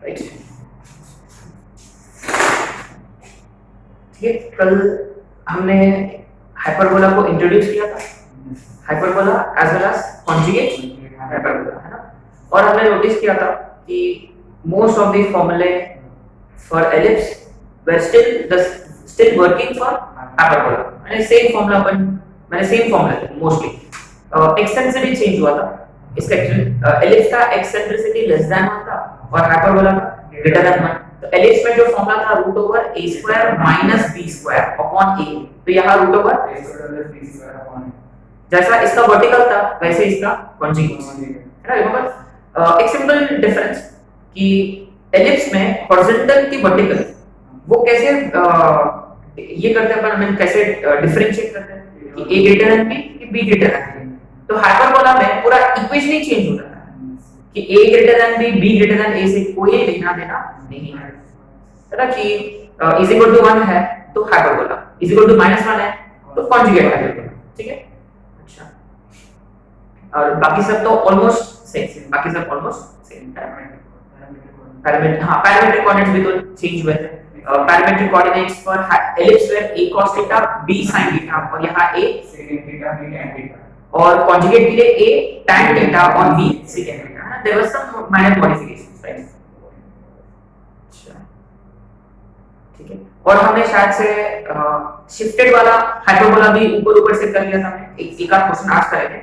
Right. ठीक है, कल हमने हाइपरबोला को इंट्रोड्यूस किया था, hyperbola as well as conjugate hyperbola, है ना। और हमने नोटिस किया था कि मोस्ट ऑफ द फॉर्मूले for ellipse were still working for hyperbola. मैंने same formula mostly eccentricity change हुआ था। इसका एलिप्स का एक्सेंट्रिसिटी लेस देन 1 था और हाइपरबोला का ग्रेटर देन 1। तो एलिप्स में जो फॉर्मूला था root over a square minus b square upon a, तो यहाँ root over a square b square upon a, जैसा इसका वर्टिकल था वैसे इसका कॉन्जुगेट, है ना। रिमेंबर एक सिंपल डिफरेंस कि एलिप्स में हॉरिजॉन्टल की वर्टिकल वो कैसे ये करते हैं अपन, हम कैसे डिफरेंशिएट करते हैं कि a ग्रेटर देन b कि b ग्रेटर देन a। तो हाइपरबोला में पूरा इक्वेशन ही चेंज हो जाता है कि a greater than b b greater than a से कोई लेना देना नहीं है, है ना। कि इज इक्वल टू 1 है तो हाइपरबोला, इज इक्वल टू -1 है तो कॉन्जुगेट हाइपरबोला, ठीक है। अच्छा, और बाकी सब तो ऑलमोस्ट सेम, बाकी सब ऑलमोस्ट सेम। पैरामीट्रिक कोऑर्डिनेट्स भी तो चेंज हुए थे। Parametric coordinates for ellipse where a cos theta b sin theta और यहाँ a secant theta b tan theta, और कॉन्जुगेट के लिए a tan थीटा और b secant theta. There was some minor modifications, right. अच्छा, ठीक है। और हमने शायद से शिफ्टेड वाला हाइपरबोला भी ऊपर से कर लिया था, हमने एक आध क्वेश्चन आज करेंगे।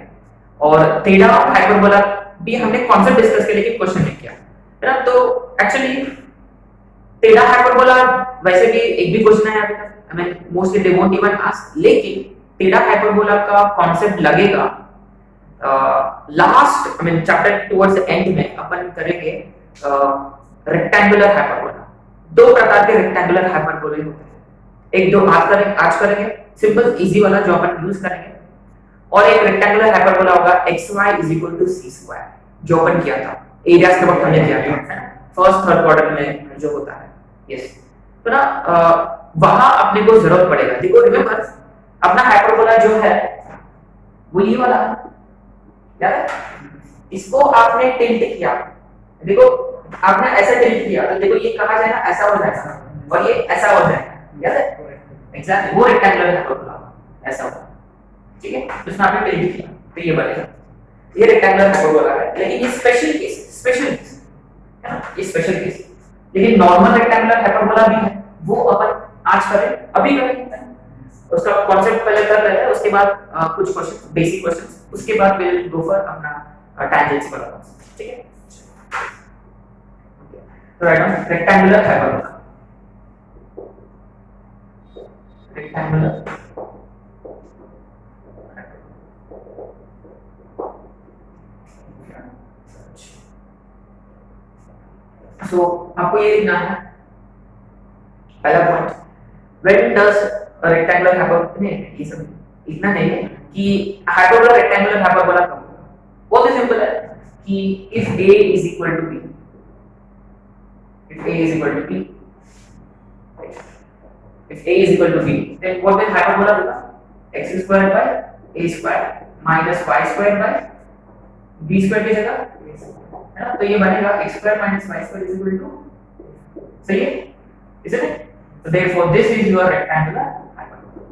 और टेढ़ा हाइपरबोला भी हमने कांसेप्ट डिस्कस किया लेकिन क्वेश्चन नहीं किया, है ना। तो एक्चुअली टेढ़ा हाइपरबोला वैसे भी एक भी क्वेश्चन है अभी तक, I mean mostly they won't even ask, लेकिन टेढ़ा हाइपरबोला का कांसेप्ट लगेगा last, I mean chapter towards the and में अपन करेंगे रेक्टेंगुलर हाइपरबोला। दो प्रकार के रेक्टेंगुलर हाइपरबोले होते हैं, एक जो आज करेंगे सिंपल इजी वाला जो अपन यूज करेंगे, और एक रेक्टेंगुलर हाइपरबोला होगा xy = c² जो अपन किया था एरियाज के वक्त हमने किया था फर्स्ट थर्ड क्वाड्रेंट में जो होता है। यस, तो ना वहां अपने को जरूरत पड़ेगा। देखो रिमेंबर अपना हाइपरबोला जो है वो ये वाला याद है, इसको आपने टिल्ट किया, देखो आपने ऐसा टिल्ट किया तो देखो ये कहा जाएगा ऐसा हो जाएगा और ये ऐसा हो जाएगा, याद है एग्जैक्टली वो रेक्टेंगुलर हाइपरबोला ऐसा होगा, ठीक है। तो इसमें आपने टिल्ट किया तो ये बनेगा, ये रेक्टेंगुलर हाइपरबोला है। लेकिन ये स्पेशल केस है ना, ये स्पेशल केस। लेकिन नॉर्मल रेक्टेंगुलर हाइपरबोला भी है, वो अपन आज करें, अभी करेंगे, उसका कांसेप्ट पहले कर लेते हैं, उसके बाद कुछ क्वेश्चन बेसिक क्वेश्चंस, उसके बाद विल गो फॉर अपना टैंजेंट्स वाला कांसेप्ट, ठीक है। तो write down rectangular hyperbola, rectangular so आपको ये लिखना है पहला point, when does rectangular hyperbola, ये सब इतना नहीं है कि हाइपरबोला रेक्टेंगुलर हाइपरबोला कब होगा। बहुत ही सिंपल है कि if a is equal to b, if a is equal to b, if a is equal to b, then what will hyperbola होगा x square by a square minus y square by b square की जगह, है ना। तो ये बनेगा x square minus y square is equal to, सही है, isn't it? So therefore this is your rectangular hyperbola,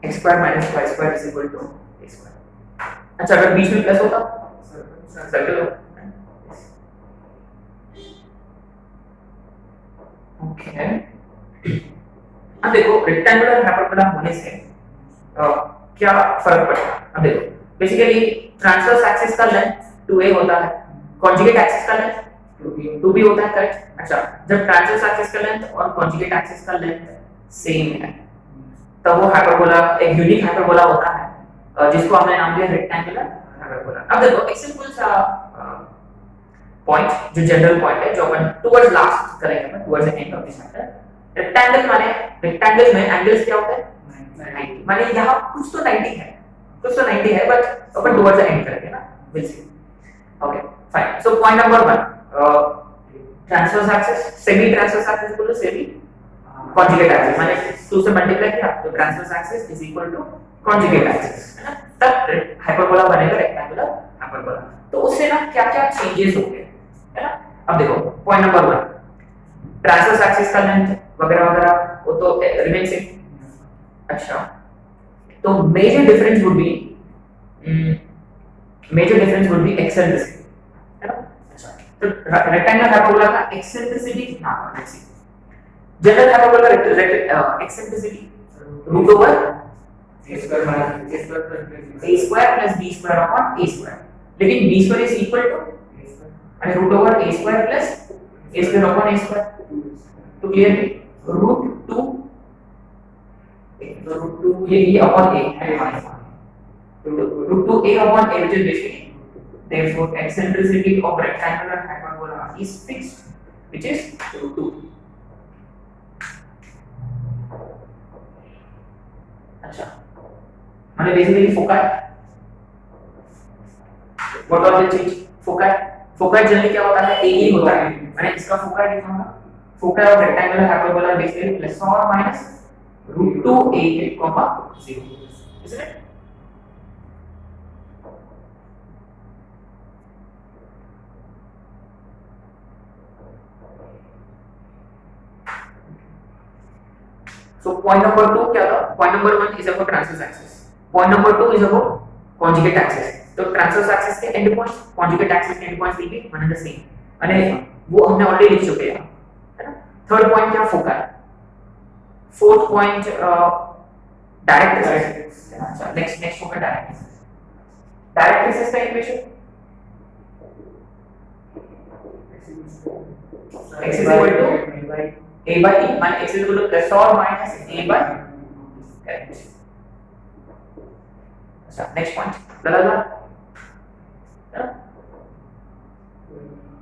x square minus y square is equal to a square। अच्छा अगर बीच में प्लस होता सर्कल होता, ओके। अब देखो रेक्टेंगुलर हाइपरबोला होने से क्या फर्क पड़ेगा। अब देखो बेसिकली ट्रांसवर्स एक्सिस का लेंथ 2a होता है, कॉन्जुगेट एक्सिस का लेंथ 2b होता है, करेक्ट। अच्छा जब ट्रांसवर्स एक्सिस का लेंथ और कॉन्जुगेट एक्सिस का लेंथ सेम है तब वो हाइपरबोला एक यूनिक हाइपरबोला होता है जिसको हमने नाम दिया रेक्टेंगुलर हाइपरबोला। अब देखो एक सिंपल सा पॉइंट जो जनरल पॉइंट है जो अपन टुवर्ड्स लास्ट करेंगे, अपन towards the end of this chapter. Rectangle माने रेक्टेंगल में एंगल्स क्या होते हैं 90, माने यहां कुछ तो 90 है, कुछ तो 90 है, बट अपन टुवर्ड्स द एंड करेंगे ना, will see. Okay fine. So point number 1, transverse axis semi transverse axis बोलो सेमी कॉन्जुगेट एक्सिस, माने 2 से मल्टीप्लाई किया तो transverse axis is equal to conjugate axis, है ना। तब हाइपरबोला बनेगा रेक्टेंगुलर हाइपरबोला। तो उससे ना क्या-क्या चेंजेस होंगे, है ना। अब देखो पॉइंट नंबर 1, ट्रांसवर्स एक्सिस का लेंथ वगैरह वगैरह वो तो रिमेन सेम। अच्छा, तो major difference would be eccentricity, है ना। अच्छा, तो रेक्टेंगुलर हाइपरबोला का एक्सेंट्रिसिटी कितना होगा, लेट्स सी। जनरल हाइपरबोला का eccentricity root over a square plus b square upon a square, लेकिन b square is equal to and root over a square plus a square upon a square, तो clear root 2 ये upon a है, root 2 a upon a, which is basically therefore eccentricity of rectangular hyperbola is fixed, which is root 2। अच्छा, माने basically foci, what are the चीज foci, foci generally क्या होता है, ए ही होता है, माने इसका फोकाई कितना होगा, foci of rectangular hyperbola basically plus और minus root 2 a 0, isn't it? So point number 2 क्या था, point number 1 is about transverse axis, point number 2 is about conjugate axis। तो transverse axis के end points, conjugate axis के end points will be one and the same, अरे वो हमने already लिख चुके हैं, है ना। थर्ड पॉइंट क्या, focal. Fourth point directrix. अच्छा, next focal directrix. Directrix का equation x is equal to a by e, माने x is equal to plus or minus a by, correct। अच्छा, next point लगा।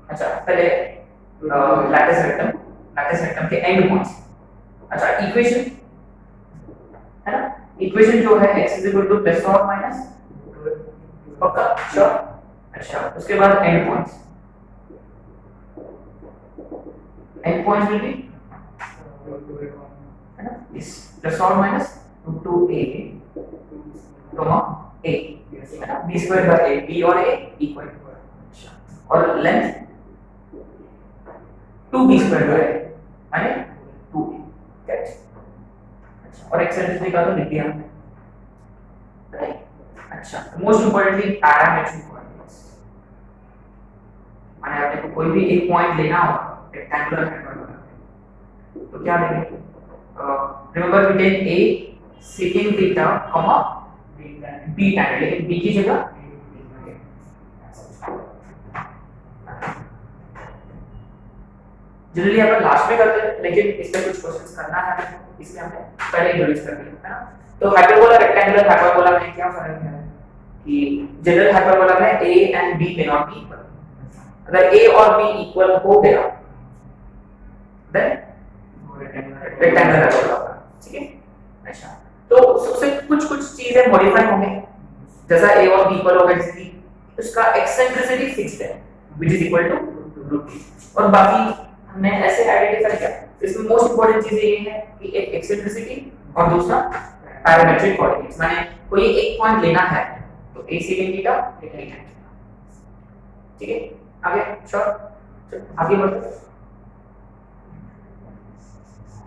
अच्छा, पहले lattice rectum के and points. अच्छा, equation है ना, इक्वेशन जो है x is equal to plus or minus, पक्का श्योर। अच्छा, उसके बाद and points, and points will be है ना, इस प्लस और minus root 2a comma a, है ना, b square by a, b और a इक्वल। अच्छा, और लेंथ 2b स्क्वायर बाय माने 2a, करेक्ट। अच्छा, और एक्सेंट्रिसिटी का तो लिख दिया हमने, राइट। अच्छा, मोस्ट इंपोर्टेंटली पैरामेट्रिक कोऑर्डिनेट्स, माने आपने को कोई भी एक पॉइंट लेना हो रेक्टेंगुलर हाइपरबोला, तो क्या लेंगे, remember we take a secant theta comma b tan, लेकिन b की जगह जनरली अपन लास्ट में करते हैं, लेकिन इस पे कुछ क्वेश्चंस करना है इसलिए हमने पहले इंट्रोड्यूस कर दिया, है ना। तो हाइपरबोला रेक्टेंगुलर हाइपरबोला में क्या फर्क है कि जनरल हाइपरबोला में a and b may not be equal, अगर a और b इक्वल हो गया देन रेक्टेंगुलर हाइपरबोला, ठीक है। अच्छा, तो उससे कुछ चीजें मॉडिफाई होंगे, जैसा a और b इक्वल हो गए, जैसे उसका एक्सेंट्रिसिटी फिक्स्ड है which is equal to root 3, और बाकी हमने ऐसे आइडेंटिफाई किया। इसमें मोस्ट इंपोर्टेंट चीज ये है कि एक एक्सेंट्रिसिटी और दूसरा पैरामेट्रिक कोऑर्डिनेट्स, माने कोई एक पॉइंट लेना है तो a सेकंड थीटा लेना है, ठीक है। आगे श्योर, आगे बढ़ते हैं।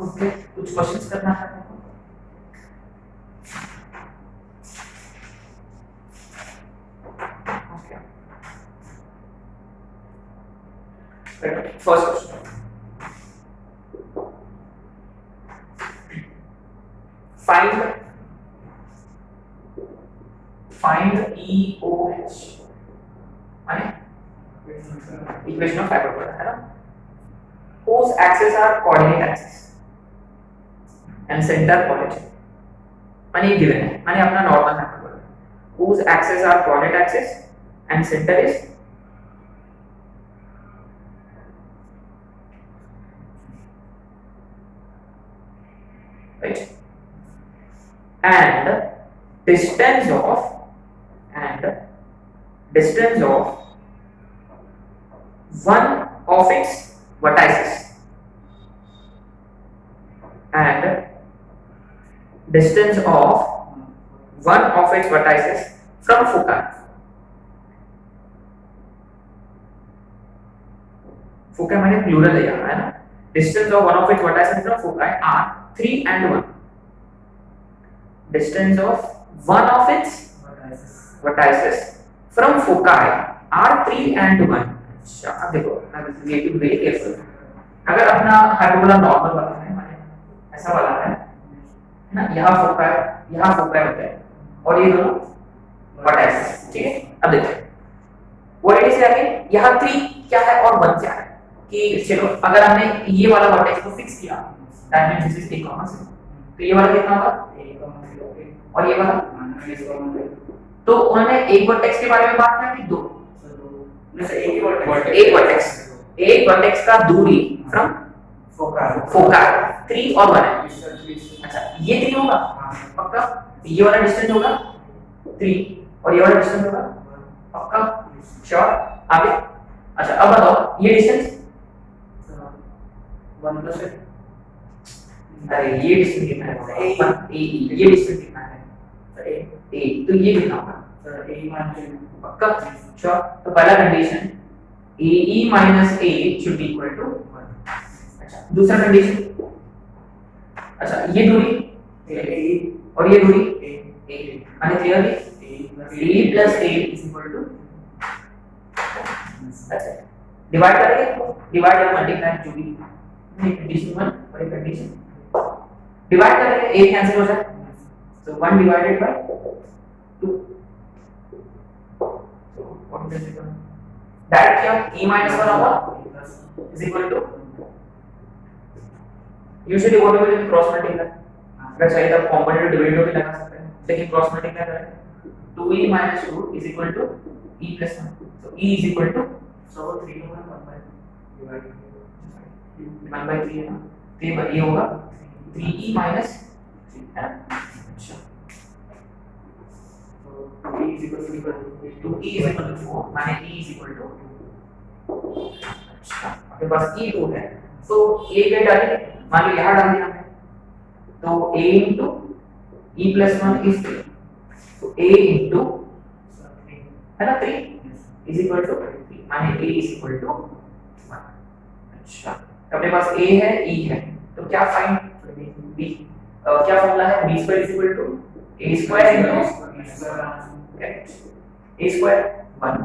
ओके, कुछ क्वेश्चंस करना है फर्स्ट क्वेश्चन, find EOH, माने इक्वेशन ऑफ हाइपरबोला, है ना, whose axes are coordinate axis and center point, माने ये गिवन है, माने अपना normal hyperbola, whose axes are coordinate axis and center is right, and distance of one of its vertices, and distance of one of its vertices from foci, foci मैंने plural लिया है ना, distance of one of its vertices from foci are 3 and 1, distance of one of its vertices from foci are 3 and 1। अच्छा अब देखो ये भी very careful, अगर अपना हाइपरबोला नॉर्मल वाला है माने ऐसा वाला है ना, यहाँ फोकाई होता है और ये दोनों वर्टाइसेस, ठीक है। अब देखो व्हाट इट इज आगे, यहाँ 3 क्या है और 1 क्या है, कि चलो अगर हमने ये वाला वर्टेक्स को फिक्स किया that means this is a comma 0, तो ये वाला कितना होगा a, और ये वाला तो उन्होंने एक वर्टेक्स के बारे में बात की कि दो, जैसे एक वर्टेक्स का दूरी फ्रॉम फोकाई 3 और 1 है। अच्छा ये 3 होगा पक्का, ये वाला डिस्टेंस होगा 3 और ये वाला डिस्टेंस होगा पक्का, श्योर। आगे अच्छा अब बताओ ये डिस्टेंस 1 प्लस है, अरे ये डिस्टेंस कितना है, ये डिस्टेंस कितना है a, तो ये कितना होगा पक्का, श्योर। तो पहला condition ae minus a should be equal to 1। अच्छा दूसरा कंडीशन, अच्छा ये दूरी a और ये दूरी a माने clearly a plus a is equal to, अच्छा डिवाइड करेंगे, डिवाइड या मल्टीप्लाई जो भी, कंडीशन 1 और एक कंडीशन डिवाइड करेंगे, a कैंसिल हो जाए तो 1 divided by 2, so what does it become, direct क्या e minus 1 होगा is equal to, usually what we do cross multiply, अगर चाहिए तो कॉम्पोनेंट डिवाइड भी लगा सकते हैं, लेकिन क्रॉस मल्टीप्लाई करें 2e minus 2 is equal to e plus 1, so e is equal to, so 3 होगा 1 by divided 1 by 3 है ना, तो ये होगा 3e minus 3 है ना। अच्छा तो 2e is equal to 2e is equal to 4 माने e is equal to 2। अच्छा आपके पास e 2 है तो a पे डालेंगे, मान लो यहाँ डाल दिया हमने, तो a into e plus 1 is 3, तो a into है ना 3 is equal to 3 माने a is equal to 1। अच्छा अपने पास a है e है तो क्या फाइंड b, क्या फॉर्मूला है, b square is equal to a square into a square 1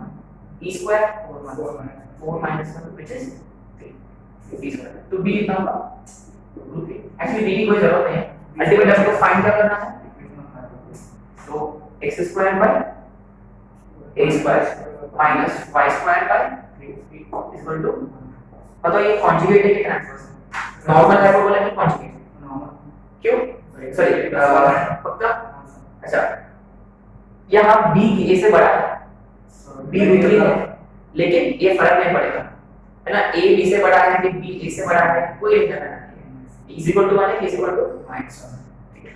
e square 4 minus 1 which is 3 b square, तो b कितना होगा √3। एक्चुअली b की कोई जरूरत नहीं है, अल्टीमेटली आपको फाइंड क्या करना है, तो x square by a square minus y square by 3 is equal to, बताओ ये कॉन्जुगेट है कि ट्रांसवर्स, नॉर्मल हाइपरबोला की कॉन्जुगेट, नॉर्मल क्यों सॉरी पक्का। अच्छा यहाँ b a से बड़ा है, b √3 है, लेकिन ये फर्क नहीं पड़ेगा है ना, a b से बड़ा है कि b a से बड़ा है कोई लेना नहीं है, is equal to माने is equal to -1, ठीक है।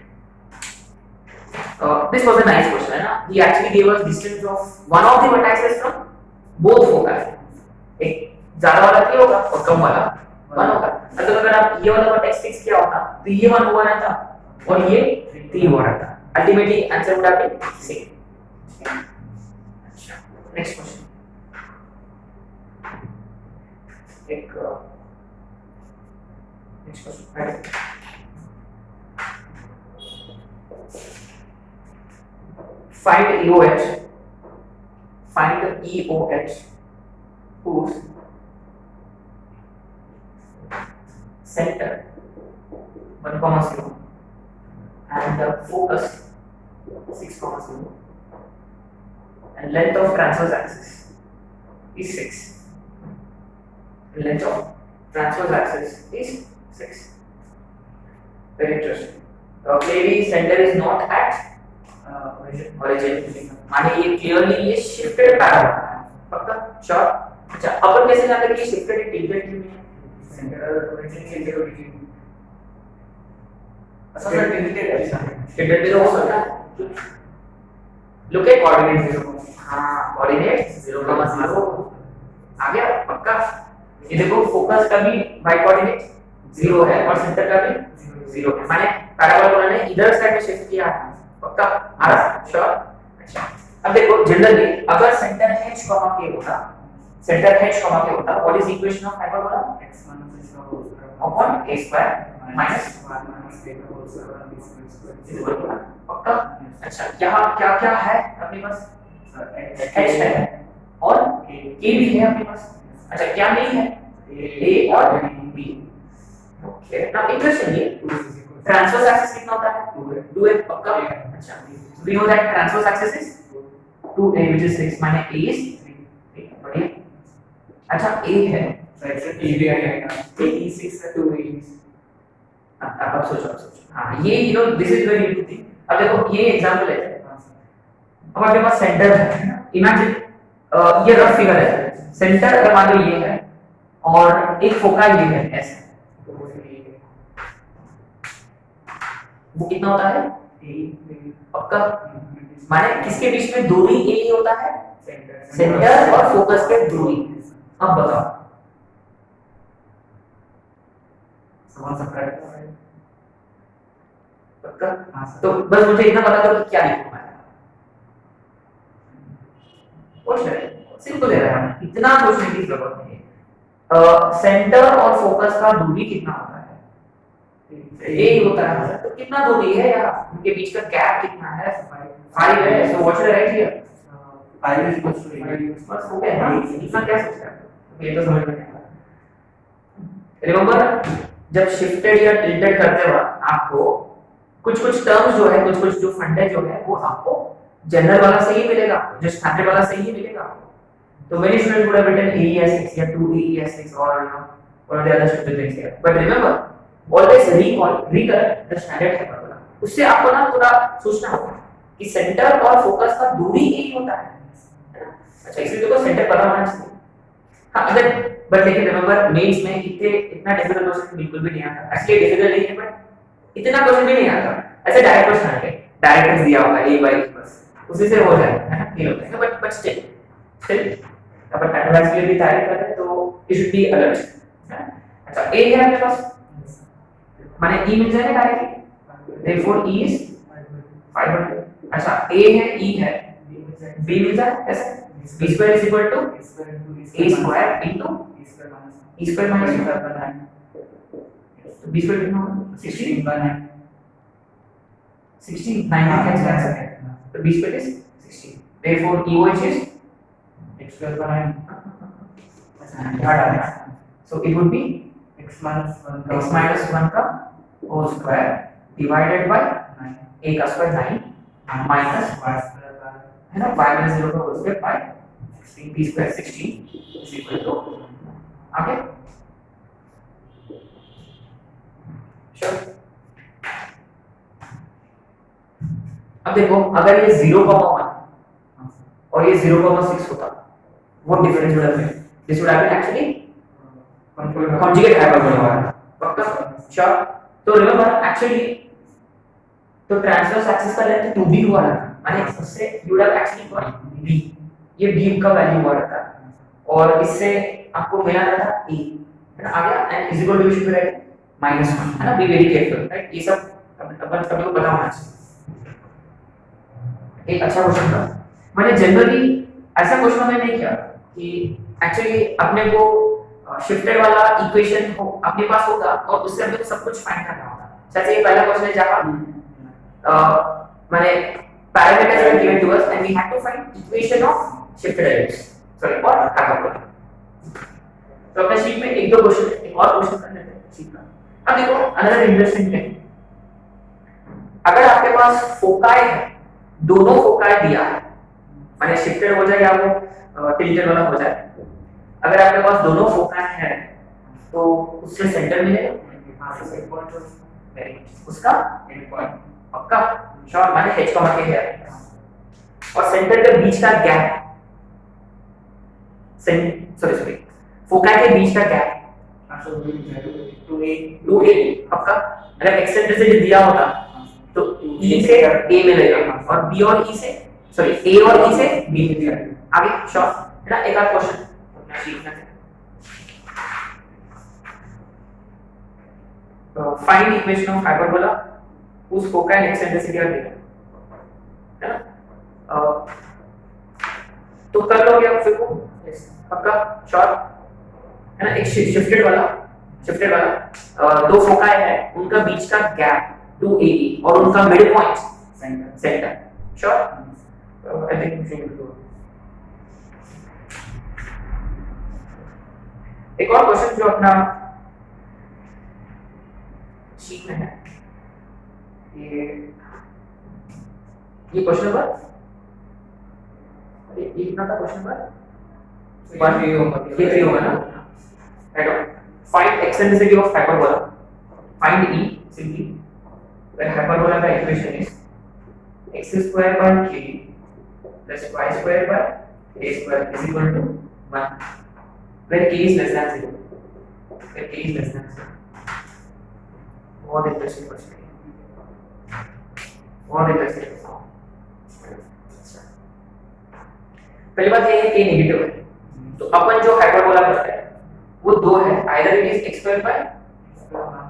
This was a nice question है ना, he actually gave us distance of one of the vertices from both foci, एक ज्यादा वाला 3 होगा और कम वाला 1 होगा, मतलब अगर आप ये वाला वर्टेक्स फिक्स किया होता तो ये 1 हुआ रहता और ये 3 हुआ रहता, ultimately answer would have been same. अच्छा नेक्स्ट क्वेश्चन, एक next question, find EOH whose center 1,0 and the focus 6,0 and length of transverse axis is 6, length of transverse axis is 6, very interesting। maybe center is not at origin माने ये clearly ये shifted parabola है पक्का, sure. अच्छा अपन कैसे जानते हैं कि शिफ्टेड है, टिल्टेड क्यों नहीं है, सेंटर ओरिजिन अच्छा सर टिल्टेड है, टिल्टेड भी तो हो सकता है, लुक एट कोऑर्डिनेट 0, हां कोऑर्डिनेट 0,0 आ गया पक्का। ये देखो फोकस का भी y कोऑर्डिनेट 0 है और सेंटर का भी 0 है, माने पैराबोला ने इधर साइड में शिफ्ट किया है पक्का, आ श्योर। अच्छा अब देखो जनरली अगर सेंटर h, k होता सेंटर h कॉमा के होता है what is equation of hyperbola x minus h का whole square upon a square minus 1 minus a का whole square और b square is equal to पक्का। अच्छा यहाँ क्या क्या है अपने पास h है और k भी है अपने पास। अच्छा क्या नहीं है a और b। Okay now interestingly transverse axis कितना होता है 2a पक्का। अच्छा we know that transverse axis is 2a which is 6 minus a is 3 बढ़िया। अच्छा a है so x e भी आएगा e6 का 2a अब सोचो हाँ ये you know this is very important thing. अब देखो ये एग्जांपल है अब आपके पास सेंटर है इमेजिन ये रफ फिगर है सेंटर अगर मान लो ये है और एक फोकाई ये है ऐसे वो कितना होता है पक्का माने किसके बीच में दूरी a ही होता है सेंटर और फोकस के दूरी। अब बताओ समझ सकता है पक्का। तो बस मुझे इतना पता करो कि क्या लिखूंगा क्वेश्चन सिंपल है इतना सोचने की जरूरत नहीं है। सेंटर और फोकस का दूरी कितना होता है यही होता है तो कितना दूरी है यार उनके बीच का गैप कितना है 5 है so what should I right here 5 is equals to 8 बस हो गया ना इतना क्या सोचता है ये तो समझ में नहीं आ रहा। रिमेंबर जब शिफ्टेड या टिल्टेड करते वक्त आपको कुछ टर्म्स जो है कुछ जो फंड है जो है वो आपको जनरल वाला से ही मिलेगा जो स्टैंडर्ड वाला से ही मिलेगा आपको। तो many student would have written AES6 या 2AES6 और यू नो और the other student things here but remember always recollect the standard hyperbola। उससे आपको ना थोड़ा सोचना होगा कि सेंटर और फोकस का दूरी एक होता है ना। अच्छा इसलिए देखो सेंटर पता होना चाहिए हाँ अगर बट लेकिन रिमेंबर मेंस में इतना डिफिकल्ट क्वेश्चन बिल्कुल भी नहीं आता एक्चुअली डिफिकल्ट नहीं है बट इतना क्वेश्चन भी नहीं आता ऐसे डायरेक्ट क्वेश्चन आते हैं डायरेक्ट दिया होगा a by बस उसी से हो जाएगा है ना ये होता है बट स्टिल अपन एडवांस के लिए भी तैयारी कर रहे हैं तो इट शुड बी अलर्ट। अच्छा a है आपके पास माने e मिल जाएगा डायरेक्टली therefore e is 500। अच्छा a है e है b मिल जाए ऐसे b square is equal to a square into e square minus 1 तो b square कितना होगा 16 by 9 16 9 का कैंसिल कर सकते हैं तो b square is 16 therefore EOH is x square by 9 क्या डालना so it would be x minus 1 का whole square divided by 9 a का square 9 minus y square by है ना y minus 0 का whole square by 16 b square 16 is equal to आगे चलो अब देखो अगर ये 0,1 और ये 0,6 होता वो difference would have been this would have been actually conjugate hyperbola पक्का श्योर। तो रिमेंबर एक्चुअली तो ट्रांसवर्स एक्सिस का लेंथ 2b हुआ था माने उससे you have actually got b ये b का वैल्यू हुआ था और इससे आपको मिला था a है ना आ गया and is equal to should right -1 है ना बी वेरी केयरफुल राइट ये सब अपन सभी को पता होना चाहिए। एक अच्छा क्वेश्चन था मैंने जनरली ऐसा क्वेश्चन मैंने नहीं किया कि एक्चुअली अपने को शिफ्टेड वाला इक्वेशन हो अपने पास होगा और उससे हमें सब कुछ फाइंड करना होगा। जैसे ये पहला क्वेश्चन है जहां माने parameters are given to us and we have to find equation of shifted elements sorry और हाइपरबोला। तो अपने शीट में एक दो क्वेश्चन एक और क्वेश्चन कर लेते हैं शीट का। अब देखो अनदर इंटरेस्टिंग थिंग अगर आपके पास फोकाई है दोनों फोकाई दिया है माने शिफ्टेड हो जाए या वो टिल्टेड वाला हो जाए अगर आपके पास दोनों फोकाई है तो उससे सेंटर मिलेगा उसका एंड पॉइंट पक्का श्योर माने h का मतलब है और सेंटर के बीच का गैप सॉरी फोकाई के बीच का गैप टू ए पक्का अगर एक्सेंट्रिसिटी दिया होता तो e से a मिलेगा और b और e से सॉरी a और e से b मिलेगा आगे श्योर है ना। एक और क्वेश्चन सीखना है तो find equation of hyperbola whose foci and eccentricity are given है ना तो कर लोगे आप फिर को पक्का श्योर है ना। एक शिफ्टेड वाला दो फोकाई है, उनका बीच का गैप 2AE और उनका mid point centre sure. I think we should do. एक और क्वेश्चन जो अपना शीट में है, ये क्वेश्चन नंबर ये कितना था क्वेश्चन नंबर 1 ये 3 होगा ना। Right, find eccentricity of hyperbola, find E simply where hyperbola का equation is x square by k plus y square by a square is equal to 1 where k is less than 0, where k is less than 0। बहुत interesting question है, बहुत interesting. पहली बात ये है कि negative है, तो अपन जो हाइपरबोला करते हैं वो दो है, either it is x square by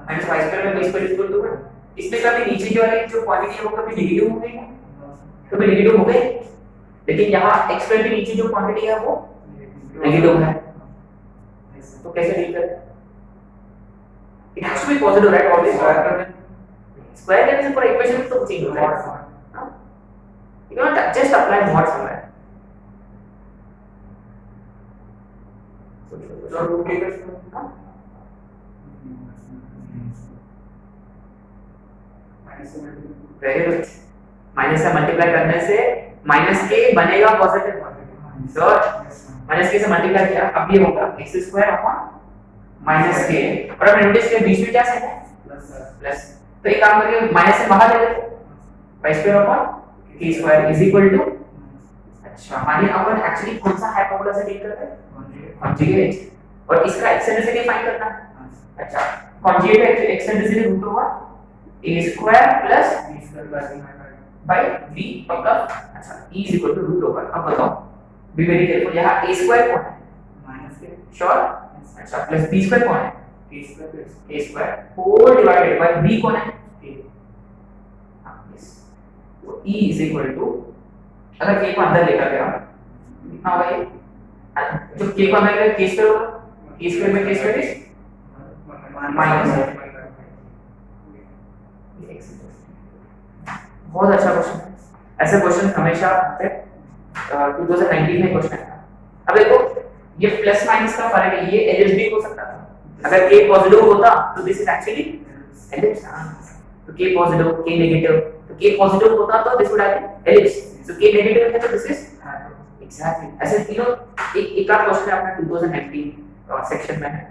minus y square by b square is equal to 1। इसमें कभी नीचे की वाली जो क्वांटिटी है वो कभी नेगेटिव हो गई है, कभी नेगेटिव हो गई, लेकिन यहाँ x square के नीचे जो क्वांटिटी है वो नेगेटिव है, तो कैसे डील करें? It has to be positive right, always square करने से पूरा इक्वेशन तो चेंज हो जाएगा। You can just apply mod somewhere. जो रूट के कैसे वेरी गुड। माइनस से मल्टीप्लाई करने से माइनस के बनेगा पॉजिटिव, श्योर। माइनस के से मल्टीप्लाई किया, अब ये होगा x स्क्वायर अपॉन माइनस के, और अब नोटिस के बीच में क्या साइन है प्लस, तो एक काम करिए माइनस से बाहर ले लेते y square upon k square is equal to, अच्छा मानिए अपन एक्चुअली कौन सा हाइपरबोला से डील करते हैं? कॉन्जुगेट, और इसका एक्सेंट्रिसिटी फाइंड करना है। अच्छा कॉन्जुगेट एक्सेंट्रिसिटी रूट होगा a square plus b square by v, पक्का। अच्छा e is equal to root होगा। अब बताओ, बी वेरी केयरफुल, यहाँ a स्क्वायर कौन है? माइनस के, श्योर। अच्छा प्लस b स्क्वायर कौन है? a square whole divided by b कौन है? हां यस, तो e इज इक्वल टू, अगर k को अंदर लेकर गया कितना होगा ये, जो k को अंदर लेकर k स्क्वायर होगा, k स्क्वायर में k स्क्वायर इज माइनस। बहुत अच्छा क्वेश्चन है, ऐसे क्वेश्चन हमेशा आते हैं। 2019 में क्वेश्चन है। अब देखो ये प्लस माइनस का फर्क है, ये एलिप्स भी हो सकता था, अगर k पॉजिटिव होता तो दिस इज एक्चुअली एलिप्स, तो k पॉजिटिव k नेगेटिव, तो k पॉजिटिव होता तो this would have been ellipse, so k negative है तो दिस इज एग्जैक्टली ऐसे। एक और क्वेश्चन है अपना 2019 सेक्शन में है।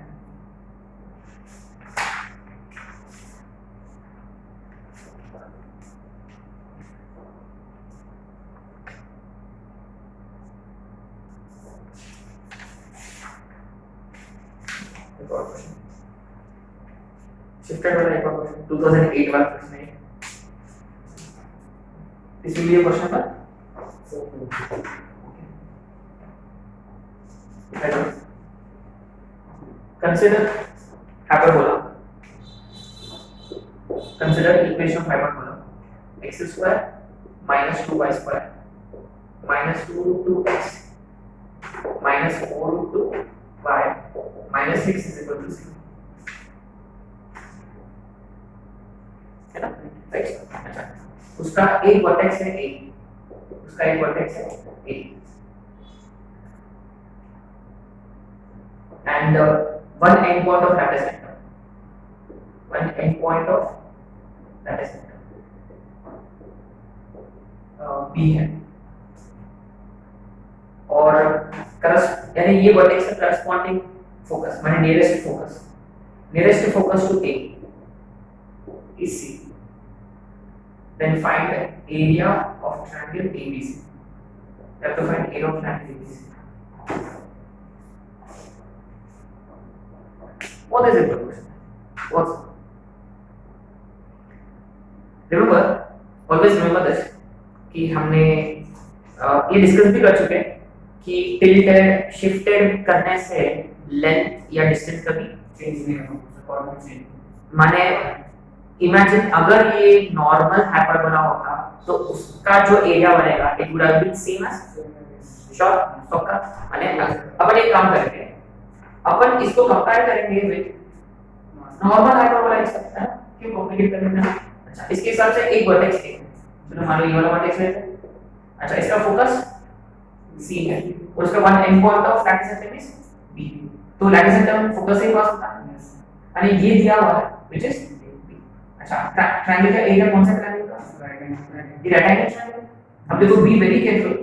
शिफ्टेड वाला एक और क्वेश्चन 2008 वाला क्वेश्चन है, इसलिए क्वेश्चन था। Consider hyperbola, consider equation of hyperbola x square minus 2y square minus 2 root 2x minus 4 root 2y minus 6 is equal to 0, है ना? राइट। अच्छा उसका एक वर्टेक्स है a, उसका एक वर्टेक्स है a, and one end point of that is center, one end point of that is center b है, और करस यानी ये वर्टेक्स का करस्पॉन्डिंग फोकस माने nearest focus to a is c, then find area of triangle ABC, you have to find area of triangle ABC। What is it question? What's remember, always remember this कि हमने ये discuss भी कर चुके हैं कि tilted shifted करने से लेंथ या डिस्टेंस कभी चेंज नहीं होगा, माने इमेजिन अगर ये नॉर्मल हाइपरबोला होता तो उसका जो एरिया बनेगा it would have been same as sure पक्का અને अपन एक काम करेंगे अपन इसको कंपेयर करेंगे विद नॉर्मल हाइपरबोला एक सकता है क्यों कॉम्प्लिकेट करना है अच्छा इसके हिसाब से एक वर्टेक्स है चलो मान लो ये वाला वर्टेक्स है अच्छा इसका फोकस C है और उसका one and point of lattice sector is B तो लैटिस सेक्टर फोकस से पास होता है यानी ये दिया हुआ है व्हिच इज B अच्छा ट्रायंगल का एरिया कौन सा ट्रायंगल का ये राइट एंगल ट्रायंगल अब देखो B very careful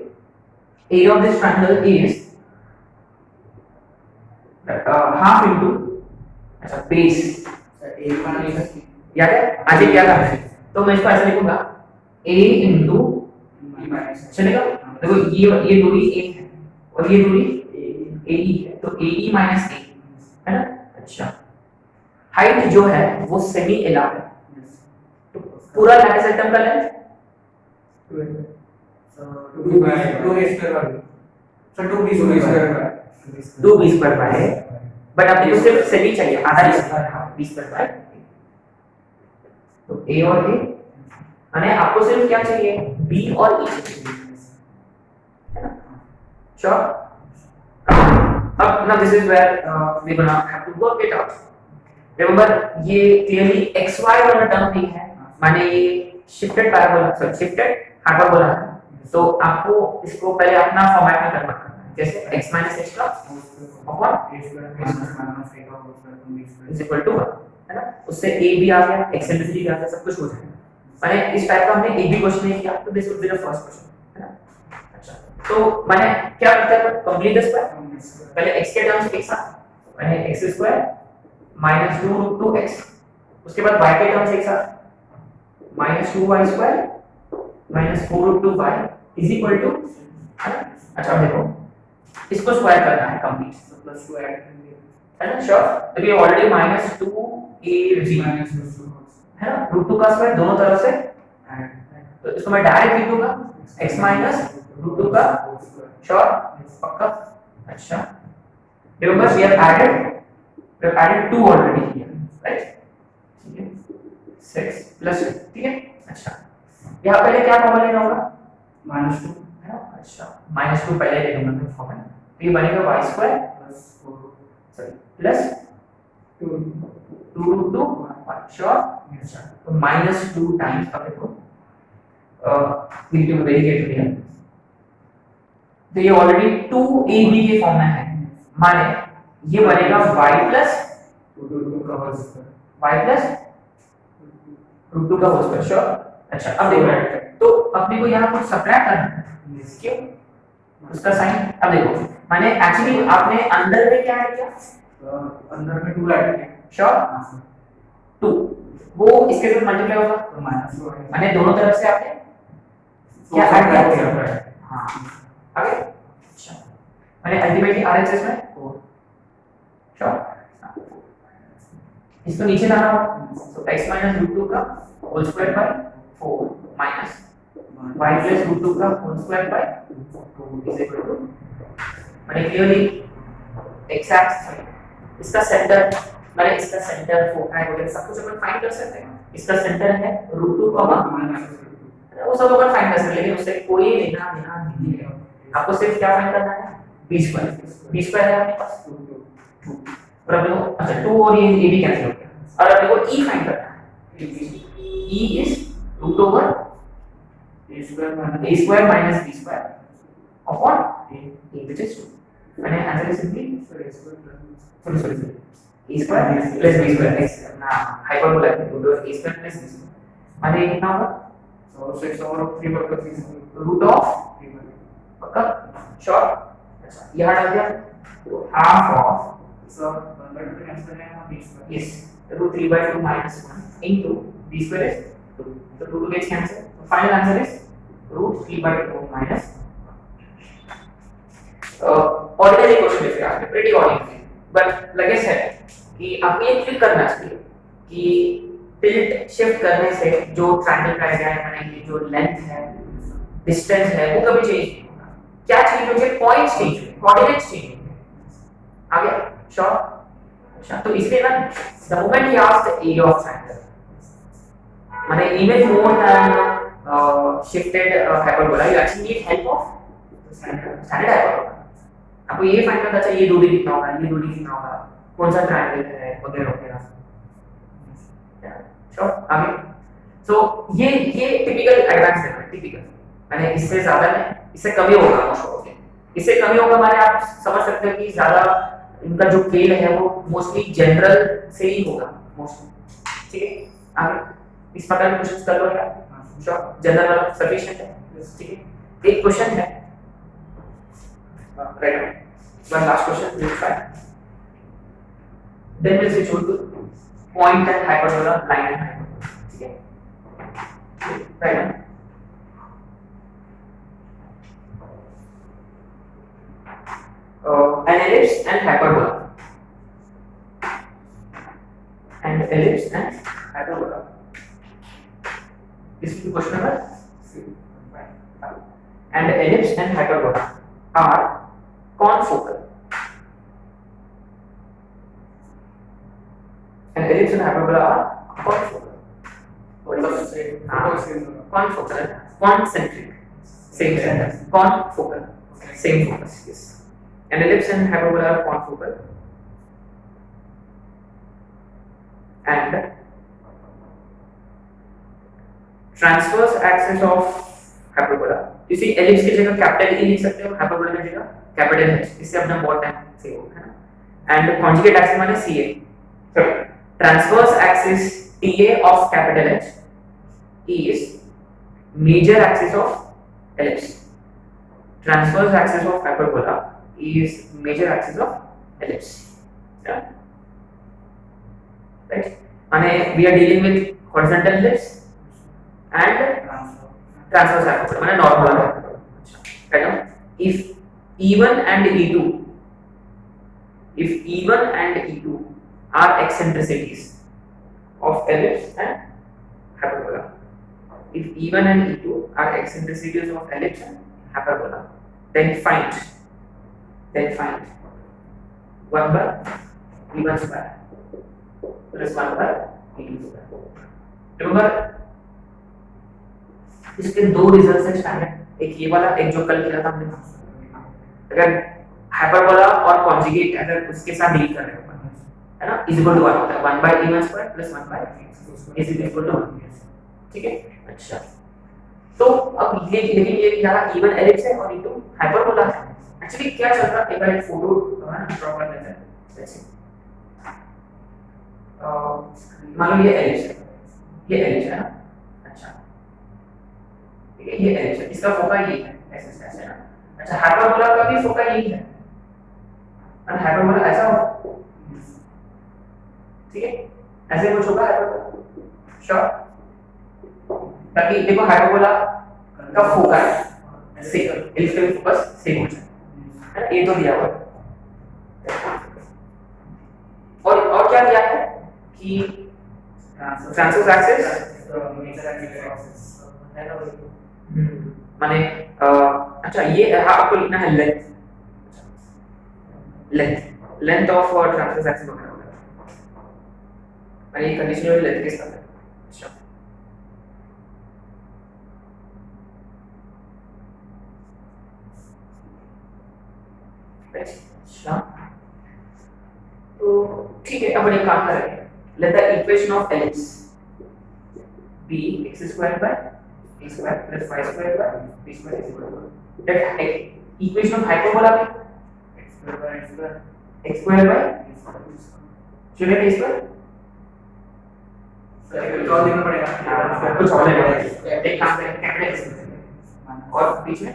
area of this triangle is half into अच्छा बेस याद है आज क्या करना है तो मैं इसको ऐसे लिखूंगा a इनटू चलेगा देखो ये दूरी a है और ये दूरी AE है तो AE माइनस A है ना अच्छा हाइट जो है वो सेमी एलार है तो पूरा लैटिस सेक्टम का length 2b square by but आपको सिर्फ सेमी चाहिए आधा b स्क्वायर बाय तो a और a અને आपको सिर्फ क्या चाहिए b और e चाहिए है ना श्योर अब now this is where we gonna have to work it out remember ये clearly xy वाला टर्म नहीं है माने ये shifted parabola sorry shifted hyperbola है तो आपको इसको पहले अपना फॉर्मेट में कन्वर्ट करना है जैसे x h का अपॉन इज इक्वल टू 1 है ना उससे a भी आ गया एक्सेंट्रिसिटी भी आ गया सब कुछ हो जाएगा माने इस टाइप का हमने एक भी क्वेश्चन नहीं किया तो this would be the first question है ना अच्छा तो माने क्या करते हैं कंप्लीट द स्क्वायर पहले x के टर्म्स एक साथ माने x square minus 2 root 2x उसके बाद y के टर्म्स एक साथ minus 2y square minus 4 root 2y is equal to अच्छा देखो इसको स्क्वायर करना है कंप्लीट प्लस 2 ऐड है ना श्योर तो ये ऑलरेडी माइनस 2ab है ना रूट 2 का स्क्वायर दोनों तरफ से तो इसको मैं डायरेक्ट लिख दूंगा x माइनस रूट 2 का श्योर पक्का अच्छा remember we have added 2 already here right ठीक है 6 प्लस ठीक है अच्छा यहां पहले क्या फॉर्मूला लेना होगा -2 है ना अच्छा -2 पहले ले लूंगा मैं फॉर्मूला तो ये बनेगा y square plus 4 sorry plus 2 root 2 sure अच्छा तो -2 टाइम्स अब देखो we do very carefully here तो ये ऑलरेडी 2ab के फॉर्म में है माने ये बनेगा y plus y plus root 2 का होल स्क्वायर श्योर अच्छा अब देखो तो अपने को यहाँ कुछ सबट्रैक्ट करना है क्यों उसका साइन अब देखो माने एक्चुअली आपने अंदर में क्या ऐड किया अंदर में 2 ऐड किया श्योर 2 वो इसके साथ मल्टीप्लाई होगा तो -2 है माने दोनों तरफ से आपने क्या ऐड किया हां आगे अच्छा माने अल्टीमेटली RHS में 4 श्योर इसको नीचे लाना होगा तो x रूट 2 का whole square by 4 minus y plus root 2 का whole square by 2 is equal to माने क्लियरली x एक्सिस इसका सेंटर माने इसका सेंटर फोकाई वगैरह सब कुछ अपन फाइंड कर सकते हैं इसका सेंटर है रूट 2 वो सब अपन फाइंड कर सकते हैं लेकिन उससे कोई लेना देना नहीं है आपको सिर्फ क्या फाइंड करना है b स्क्वायर है आपके पास 2 और अब देखो अच्छा 2 और ये भी कैंसिल हो गया और अब देखो e फाइंड करना है e is root over a square minus b square upon a which is 2 and answer is simply sorry a square plus b square x ना hyperbola root over a square plus b square माने कितना होगा so 6 over 3 पर root of पक्का sure अच्छा यहाँ डाल दिया तो half of so convert to cancel है b square yes root 3 by 2 minus 1 into b square is 2 so 2 gets cancelled so final answer is root 3 by 2 minus ordinary question if you ask me pretty ordinary but like I said कि आपको ये click करना चाहिए कि tilt shift करने से जो triangle का एरिया है माने ये जो लेंथ है डिस्टेंस है वो कभी चेंज नहीं होगा क्या चेंज होंगे पॉइंट्स चेंज होंगे कोऑर्डिनेट्स चेंज होंगे आ गया श्योर अच्छा तो इसलिए ना the moment he asked the area of triangle माने image more than shifted hyperbola you actually need help of standard hyperbola. आपको ये फाइंड करना चाहिए ये दूरी कितना होगा, ये दूरी कितना होगा, कौन सा ट्रायंगल है वगैरह वगैरह। श्योर आगे। सो ये टिपिकल एडवांस लेवल, टिपिकल मैंने इससे ज्यादा नहीं, इससे कम ही होगा मोस्ट ऑफ, इससे कम ही होगा माने आप समझ सकते हो कि ज्यादा इनका जो खेल है वो मोस्टली जनरल से ही होगा मोस्टली। ठीक है आगे इस प्रकार के क्वेश्चंस कर लो यार, श्योर जनरल वाला सफिशिएंट है। ठीक है एक क्वेश्चन है right, one last question we'll try, then we'll switch over to point and hyperbola, line and hyperbola. ठीक है right, an ellipse and hyperbola, and ellipse and hyperbola. This is the question number. And ellipse and hyperbola are confocal. And ellipse and hyperbola are confocal. Confocal, concentric, same sentence. Confocal, same focus. Yes. And ellipse and hyperbola are confocal. And transverse axis of hyperbola. You see ellipse की जगह capital E लिख सकते हो, hyperbola की जगह capital H, इससे अपना बहुत टाइम सेव होगा है ना। एंड कॉन्जुगेट एक्सिस माने CA, transverse axis TA of capital H is major axis of ellipse, transverse axis of hyperbola is major axis of ellipse. Yeah. Right, माने we are dealing with horizontal ellipse and transverse hyperbola माने normal hyperbola, right now if E1 and E2, if E1 and E2 are eccentricities of ellipse and hyperbola, if E1 and E2 are eccentricities of ellipse and hyperbola, then find 1 by E1 square plus 1 by E2 square. Remember इसके दो results हैं standard, एक ये वाला, एक जो कल किया था हमने। अगर हाइपरबोला और कॉन्जुगेट अगर उसके साथ डील कर रहे हो है ना, इज इक्वल टू 1 होता है, 1 by E1 square plus 1 by is equal to 1। ठीक है अच्छा, तो अब ये लेकिन ये यहाँ E1 एलिप्स है और E2 हाइपरबोला है। एक्चुअली क्या चल रहा है, एक बार एक फोटो ड्रॉ कर लेते हैं जैसे मान लो ये एलिप्स है, ये एलिप्स है ना, अच्छा ठीक है ये एलिप्स है, इसका फोका ये है ऐसे ऐसे ना। अच्छा हाइपरबोला का भी फोका यही है और हाइपरबोला ऐसा हो, ठीक है ऐसे कुछ होगा हाइपरबोला, श्योर। ताकि देखो हाइपरबोला का फोका से एलिप्स का फोकस सेम हो जाए है ना, ये तो दिया हुआ है। और क्या दिया है कि ट्रांसवर्स एक्सिस माने अच्छा ये आपको लिखना है length, length of transverse axis वगैरह वगैरह, माने ये कंडीशनल लेंथ के साथ है। अच्छा अच्छा तो ठीक है, अब एक काम करेंगे, let the equation of ellipse be x square by a square plus y square by b square is equal to that equation of hyperbola भी x स्क्वायर बाय शुड है a स्क्वायर कुछ और देना पड़ेगा, कुछ और लेना पड़ेगा, एक काम करें कैपिटल और बीच में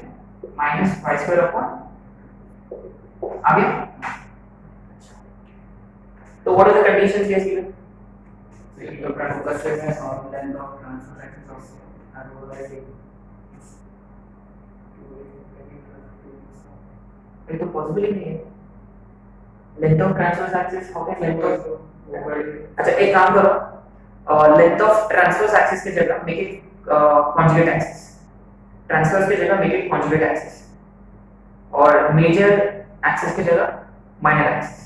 माइनस y स्क्वायर अपॉन आगे। तो what are the conditions yes given, तो फोकस है और length of transverse axis of hyperbola है। ये तो पॉसिबल ही नहीं है, लेंथ ऑफ ट्रांसवर्स एक्सिस हो गया लेंथ ऑफ, अच्छा एक काम करो लेंथ ऑफ ट्रांसवर्स एक्सिस की जगह make it conjugate axis, transverse की जगह मेक इट कॉन्जुगेट एक्सिस और मेजर एक्सिस की जगह माइनर एक्सिस,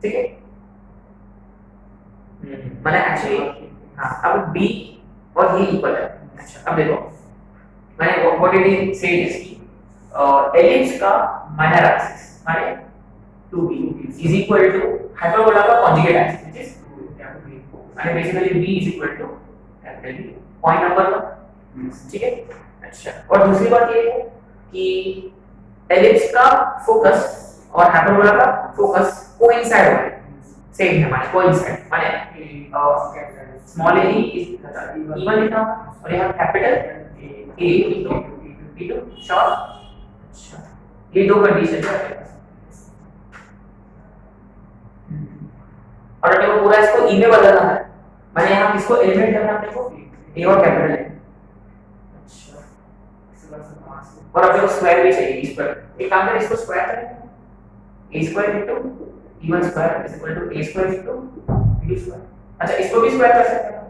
ठीक है। मैंने एक्चुअली हाँ अब b और ये इक्वल है। अच्छा अब देखो मैंने व्हाट डिड ही से इज की एलिप्स का माइनर एक्सिस माने 2b is equal to hyperbola का conjugate axis which is and basically b is equal to capital B point number 1 ठीक है। अच्छा और दूसरी बात ये है कि एलिप्स का फोकस और हाइपरबोला का फोकस कोइंसाइड हो रहे हैं सेम है माने कोइंसाइड माने स्मॉल a इज इवन लिखा और यहाँ कैपिटल A इनटू शॉर्ट। अच्छा ये दो कंडीशन है आपके पास और अपने को पूरा इसको ई में बदलना है मैंने यहाँ किसको एलिमेंट करना है अपने को ए और कैपिटल है। अच्छा और अपने को स्क्वायर भी चाहिए इस पर एक काम करें इसको स्क्वायर करें a square into e1 square is equal to a square into b square. अच्छा इसको भी स्क्वायर कर सकते हैं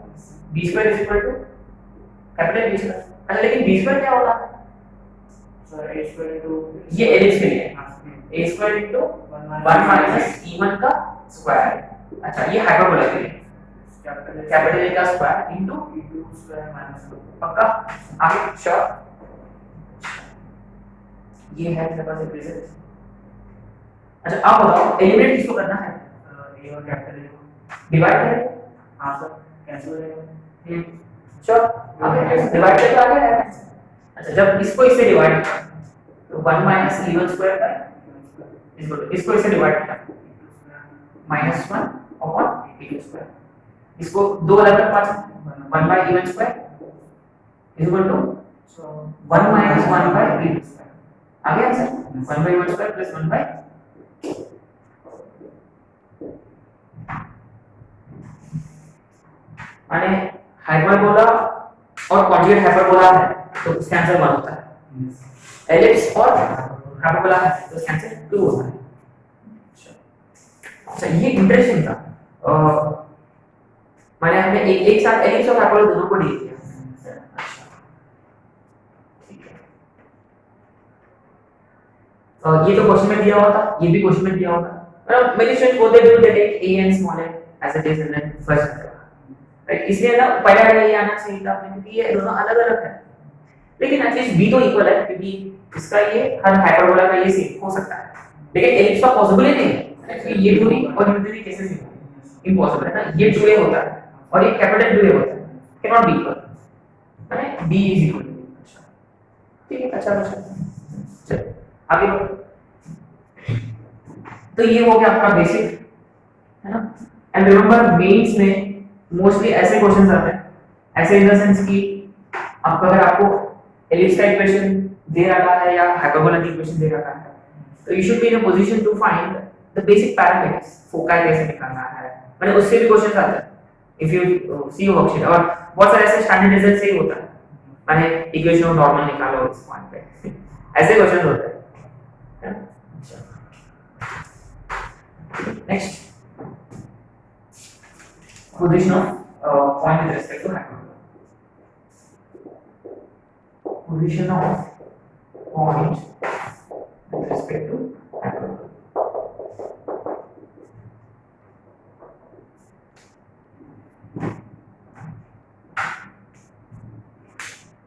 b square is equal to capital B square. अच्छा लेकिन b स्क्वायर क्या होगा सर a स्क्वायर इनटू ये एलिप्स के लिए a square into 1 minus e1 का स्क्वायर। अच्छा ये हाइपरबोला के लिए कैपिटल A का square into e2 square minus 2 पक्का आगे श्योर। ये है मेरे पास एक रिजल्ट। अच्छा अब बताओ एलिमेंट किसको करना है a और कैपिटल A डिवाइड करें। हां सर कैंसिल हो जाएगा श्योर आगे डिवाइड करके आगे है। अच्छा जब इसको इससे डिवाइड किया तो 1 माइनस e1 स्क्वायर बाय इसको इससे डिवाइड किया -1 अपॉन e2 स्क्वायर। इसको दो अलग अलग parts 1 by e1 square is equal to 1 minus 1 by e2 square. आ गया answer 1 by e1 square plus 1 by माने हाइपरबोला और कॉन्जुगेट हाइपरबोला है तो इसका आंसर 1 होता है। एलिप्स और हाइपरबोला है तो इसका आंसर 2 होता है। अच्छा ये इंटरेस्टिंग था मैंने हमने एक साथ एलिप्स और हाइपरबोला दोनों को डील किया। अच्छा ठीक है ये तो क्वेश्चन में दिया हुआ था ये भी क्वेश्चन में दिया हुआ था मतलब मेरी स्टूडेंट बोलते do they take a and small a as it is in the first right इसलिए ना पहला ये आना चाहिए था आपने क्योंकि ये दोनों अलग अलग है लेकिन एटलीस्ट b तो इक्वल है क्योंकि इसका ये हर हाइपरबोला का ये सेम हो सकता है लेकिन एलिप्स का पॉसिबल ही नहीं है क्योंकि ये दूरी और यूनिटरी केसेस इम्पॉसिबल है ना ये 2a होता है और ये कैपिटल 2a होता है कैन नॉट बी इक्वल माने b इज इक्वल अच्छा ठीक है अच्छा क्वेश्चन चलिए आगे बढ़ो। तो ये हो गया आपका बेसिक है ना एंड रिमेंबर मेंस में मोस्टली ऐसे क्वेश्चंस आते हैं ऐसे इन द सेंस कि आपको अगर आपको एलिप्स का इक्वेशन दे रखा है या हाइपरबोला की इक्वेशन दे रखा है तो you should be in a position to find the basic parameters foci कैसे निकालना है मतलब उससे भी क्वेश्चंस आते हैं इफ यू सी वर्कशीट और बहुत सारे ऐसे स्टैंडर्ड रिजल्ट से ही होता है माने इक्वेशन ऑफ नॉर्मल निकालो इस पॉइंट पे ऐसे क्वेश्चंस होते हैं next position of point with respect to hyperbola. Position of point with respect to hyperbola.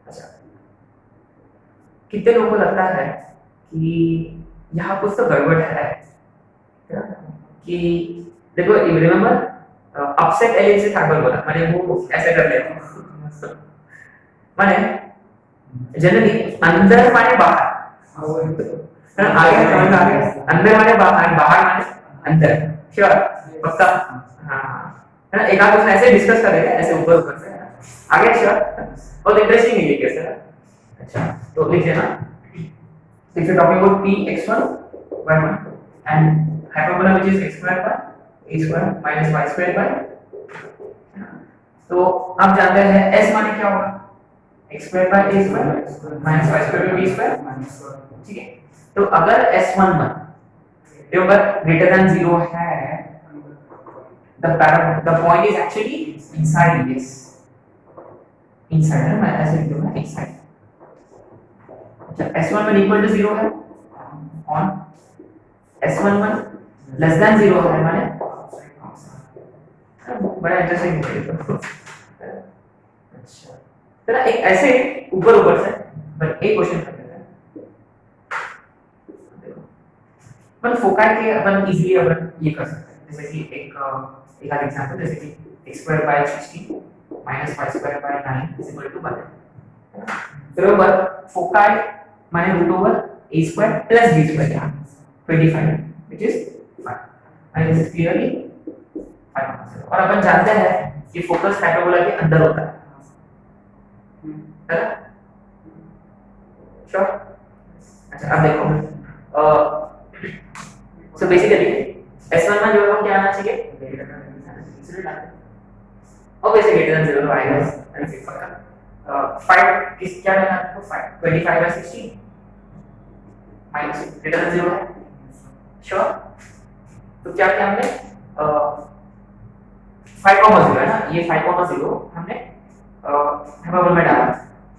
अच्छा कितने लोगों को लगता है कि यहाँ कुछ तो गड़बड़ है कि देखो रिमेम्बर अपसेट एलिप्स हाइपरबोला माने वो ऐसे कर लेते माने जनरली अंदर माने बाहर आगे समझ आ गया अंदर माने बाहर बाहर माने अंदर श्योर पक्का हां है ना एक आध क्वेश्चन ऐसे डिस्कस करेंगे ऐसे ऊपर ऊपर से आगे श्योर बहुत इंटरेस्टिंग है ये केस है। अच्छा तो लिख लेना if you talking about px1 y1 and hyperbola which is x square by a square minus y square by तो आप जानते हैं s माने क्या होगा x square by a square minus y square by b square ठीक है तो अगर s11 remember greater than 0 है the point is actually inside this inside है मैं ऐसे लिख दूंगा inside अच्छा s11 equal to 0 है on s11 less than 0 है माने बड़ा इंटरेस्टिंग है तो अच्छा तो एक ऐसे ऊपर ऊपर से बट एक क्वेश्चन कर लेते हैं अपन फोकाई के अपन इजीली अपन ये कर सकते हैं, जैसे कि एक आध एग्जांपल, जैसे कि x स्क्वायर बाय 16 माइनस y square by 9 is equal to 1। बराबर फोकाई माने root over a square plus b square 25 which is 5 and this is clearly 5 और अपन जानते हैं कि फोकस हाइपरबोला के अंदर होता है ना? श्योर। अच्छा अब देखो सो बेसिकली S11 जो है वो क्या आना चाहिए, obviously greater than 0 आएगा, and फिर पक्का 5 किस क्या लेना है आपको, 5 25 by 16 माइनस greater than 0 है, श्योर। तो क्या किया हमने 5,0 है ना, ये 5,0 हमने हाइपरबोला में डाला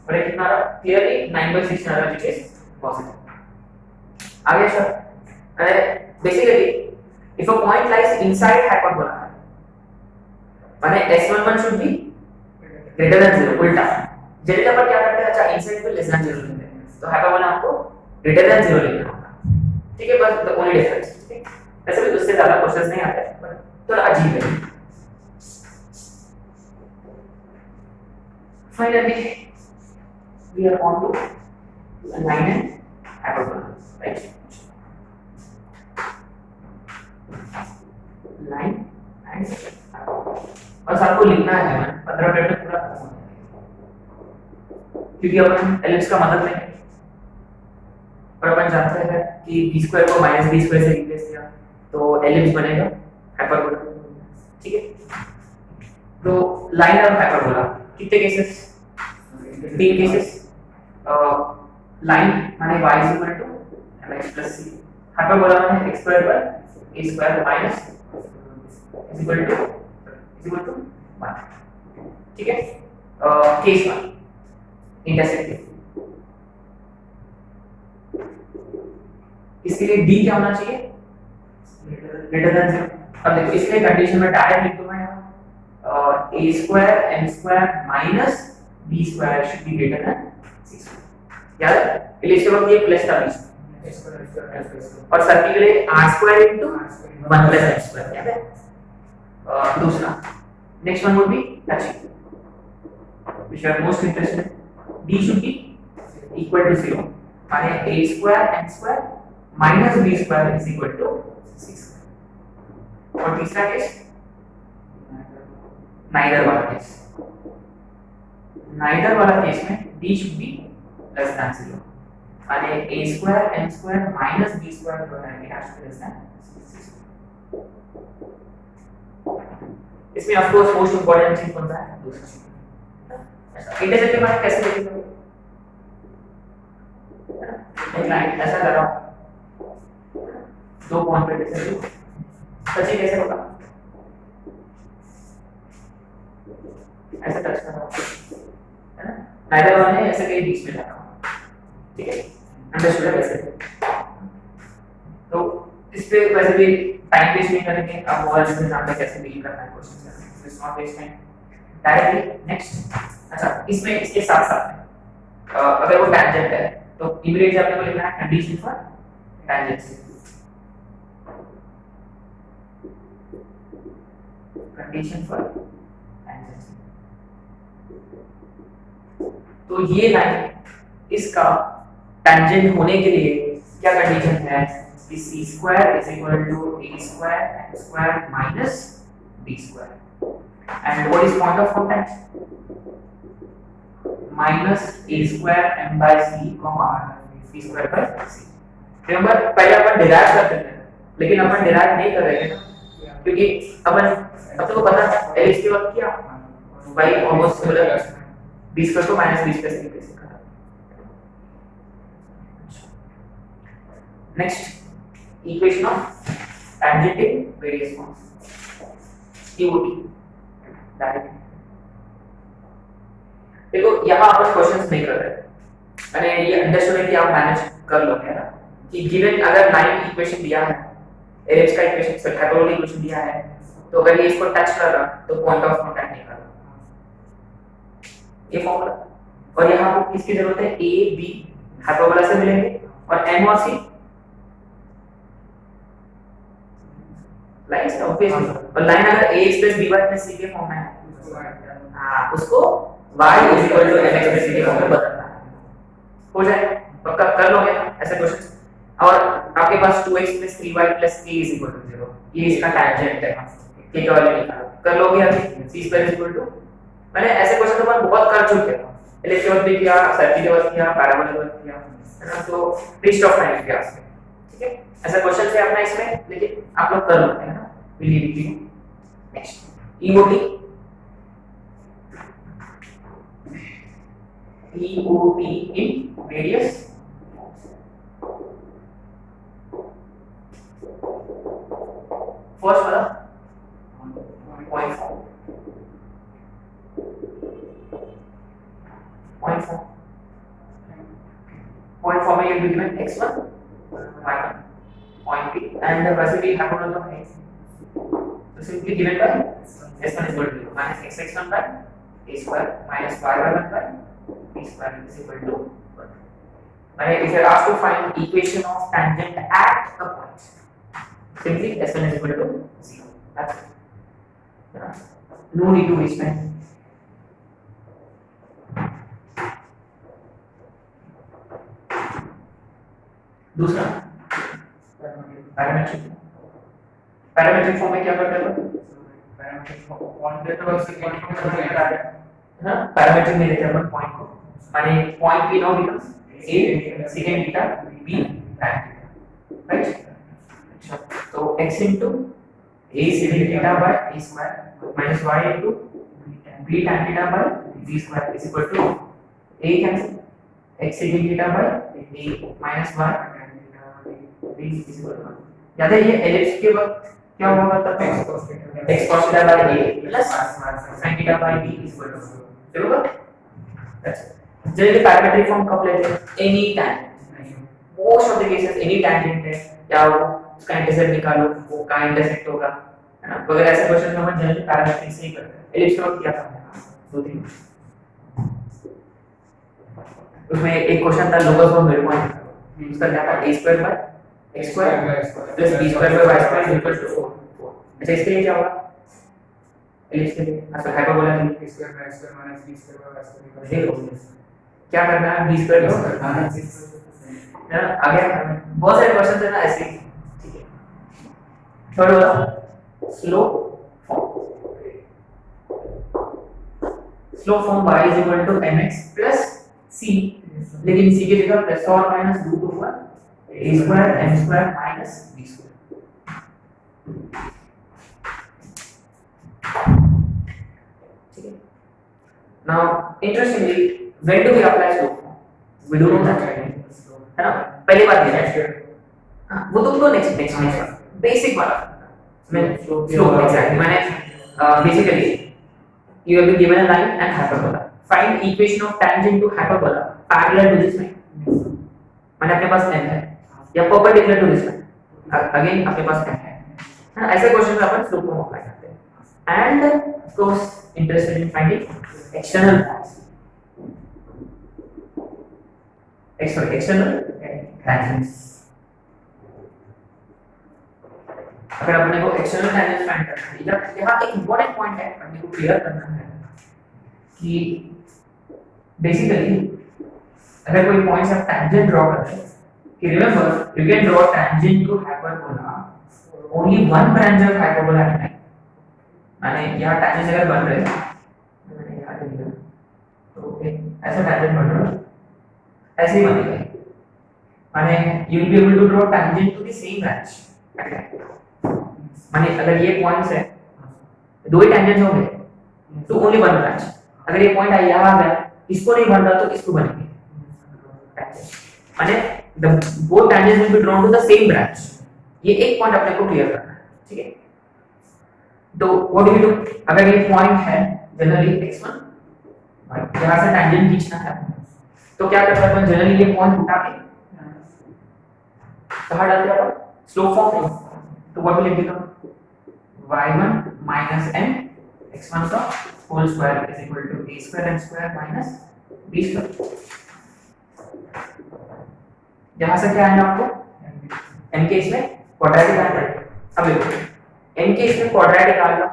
और ये कितना रहा, क्लियरली 9/16 आ रहा, which is positive। आगे sir basically if a point lies inside hyperbola माने S11 should be greater than 0, उल्टा जनरली अपन क्या करते हैं, अच्छा इनसाइड पे लेस देन 0 लेते हैं, तो हाइपरबोला आपको greater than 0 लेना होगा, ठीक है, बस द ओनली डिफरेंस, ठीक है। वैसे भी उससे ज्यादा क्वेश्चंस नहीं आते पर थोड़ा अजीब है। Finally we are on to line and hyperbola, right, line and बस आपको लिखना है, 15 मिनट में पूरा खत्म हो जाएगा, क्योंकि अपन एलिप्स का मतलब नहीं, और अपन जानते हैं कि b स्क्वायर को माइनस b स्क्वायर से रिप्लेस किया तो एलिप्स बनेगा हाइपरबोला, ठीक है। तो लाइन और हाइपरबोला कितने केसेस, 3 केसेस। लाइन माने y mx plus c, hyperbola माने x स्क्वायर पर a square minus is equal to 1, ठीक है। केस 1 इंटरसेक्टिंग, इसके लिए d क्या होना चाहिए, ग्रेटर देन 0। अब देखो इसके कंडीशन में डायरेक्ट लिख दूंगा यहाँ a square m square minus b square should be greater than 6, याद है, इसके बाद ये प्लस था बीच और सर्किल के लिए r square into 1 plus m square, याद है। दूसरा next one would be achieve, which are most interested, d should be equal to 0 माने a square m square minus b square is equal to 6। और तीसरा case neither वाला case, neither वाला case में d should be less than 0 माने a square m square minus b square जो है ये has to be less than 6। इसमें ऑफ कोर्स मोस्ट इंपॉर्टेंट चीज कौन सा है, दूसरा इंटरसेक्ट के बारे में कैसे लिखेंगे, एक लाइन ऐसा कर रहा हूं, 2 पॉइंट पे कैसे सच्ची कैसे होगा, ऐसा टच कर रहा हूं, है ना, नाइदर वन है ऐसे कहीं बीच में जा रहा हूं, ठीक है, अंडरस्टूड है कैसे। तो इस पे वैसे भी टाइम वेस्ट नहीं करेंगे, अब और इसमें जानते हैं कैसे डील करना है क्वेश्चन का, it's not waste time, directly next. अच्छा इसमें इसके साथ साथ अगर वो टैंजेंट है तो इमीडिएटली आपने को लिखना है कंडीशन फॉर टैंजेंसी, कंडीशन फॉर टैंजेंसी। तो ये लाइन इसका टैंजेंट होने के लिए क्या कंडीशन है कि c square is equal to a square m square minus b square, and what is point of contact, minus a square m by c b square by c। Remember पहले अपन derive करते थे लेकिन अपन derive नहीं कर रहे हैं ना, क्योंकि अपन अब तो पता है एलिप्स के वक्त क्या y almost similar b square को माइनस b स्क्वायर से रिप्लेस करा। Next equation of tangent in various forms, TOT direct. देखो यहाँ अपन क्वेश्चंस नहीं कर रहे, अरे ये अंडरस्टूड है कि आप मैनेज कर लोगे ना, कि गिवन अगर लाइन इक्वेशन दिया है, एलिप्स का इक्वेशन सॉरी हाइपरबोला इक्वेशन दिया है, तो अगर ये इसको टच कर रहा तो पॉइंट ऑफ कांटेक्ट नहीं कर रहा, ये फॉर्मूला। और यहाँ आपको किसकी जरूरत है, ए बी हाइपरबोला से मिलेंगे और एम और सी राइट ऑब्वियसली। और लाइन अगर ax plus by plus c के फॉर्म में है हाँ उसको y is equal to mx plus c के फॉर्म में बदलना है। हो जाए पक्का कर लोगे ऐसा क्वेश्चन। और आपके पास 2x plus 3y plus k is equal to 0 ये इसका टैंजेंट है k का वैल्यू निकालो कर लोगे अभी c square is equal to मैंने ऐसे क्वेश्चन तो मैं बहुत कर चुके हैं इलेक्ट्रिक के बाद भी किया सर्किट के बाद किया पैराबोला के बाद किया है ना तो वेस्ट ऑफ टाइम किया इसमें ठीक है ऐसा क्वेश्चन है अपना इसमें लेकिन आप लोग कर लोगे है ना believe you next EOT in radius first वाला 0.4 0.4 में ये given x1 y1 point P and वैसे भी हाइपोटेनस तो है तो simply given by s1 is equal to 0 minus x1 by a square minus y1 by b square is equal to 1. And if you are asked to find equation of tangent at a point, simply s1 is equal to 0. That's it. Yeah. No need to waste time. दूसरा parametric form में क्या करते हैं parametric point देते हैं उससे point हाँ parametric में देते हैं अपन पॉइंट को माने point p now becomes a secant theta b tan theta right so x into a secant theta by a square minus y into b tan theta by b square is equal to a cancel x secant theta by a minus y b is equal to याद है ये ellipse के वक्त क्या हुआ करता था x cos theta by a plus sin theta by b is equal to 0 चलो जनरली पैरामीट्रिक फॉर्म कब लेते हैं any time most of the cases any tangent है या वो उसका इंटरसेप्ट निकालो वो का इंटरसेक्ट होगा है ना वगैरह ऐसे क्वेश्चन में हम जनरली पैरामीट्रिक से ही करते हैं एलिप्स का क्या था दो तीन उसमें एक क्वेश्चन था लोकस फॉर्म मिड पॉइंट उसका क्या था a square by x square plus b square by y square is equal to 4 अच्छा इसके लिए क्या होगा एलिप्स के लिए अच्छा हाइपरबोला के लिए a square by x square minus b square by y square equal to क्या करना है b स्क्वायर को है ना आगे बहुत सारे क्वेश्चन है ना ऐसे ठीक है थर्ड वाला slow form y is equal to mx plus c लेकिन c की जगह प्लस और minus root over a square m square minus b square ठीक है now interestingly when do we apply slope form we do know that है ना पहली बात ये है हां वो तो नेक्स्ट बेसिक वाला मैं slope एग्जैक्टली मैंने basically you have been given a line and hyperbola find equation of tangent to hyperbola parallel to this line मैंने अपने पास m है या perpendicular to this line again अपने पास m है ना ऐसे क्वेश्चन में अपन स्लोप फॉर्म अप्लाई करते हैं and of course interested in finding external tangents अगर अपने को एक्सटर्नल टैंजेंट फाइंड करना है यहाँ एक इंपॉर्टेंट पॉइंट है अपने को क्लियर करना है कि बेसिकली अगर कोई पॉइंट से आप टैंजेंट ड्रॉ करते हैं कि remember you can draw tangent to hyperbola only one branch of hyperbola है माने यहाँ टैंजेंट अगर बन रहे हैं मैंने यहाँ दे दिया तो ऐसा टैंजेंट बन रहा है ऐसे ही बनेगा माने you will be able to draw tangent to the same branch माने अगर ये पॉइंट्स है दो ही टैंजेंट्स होंगे तो ओनली वन ब्रांच अगर ये पॉइंट यहाँ आ गया इसको नहीं बन रहा तो इसको बनेंगे माने the both tangents will be drawn to the same branch ये एक पॉइंट अपने को क्लियर करना है ठीक है तो व्हाट डू वी डू अगर ये पॉइंट है जनरली x1 यहां से टैंजेंट खींचना है तो क्या करते हैं अपन जनरली ये पॉइंट उठा के कहां डालते हैं अपन स्लोप फॉर्म तो what will it become y1 minus m x1 का whole square is equal to a square m square minus b square यहां से क्या आएगा आपको m के इसमें क्वाड्रेटिक आएगा अब देखो n के इसमें क्वाड्रेटिक आ गया,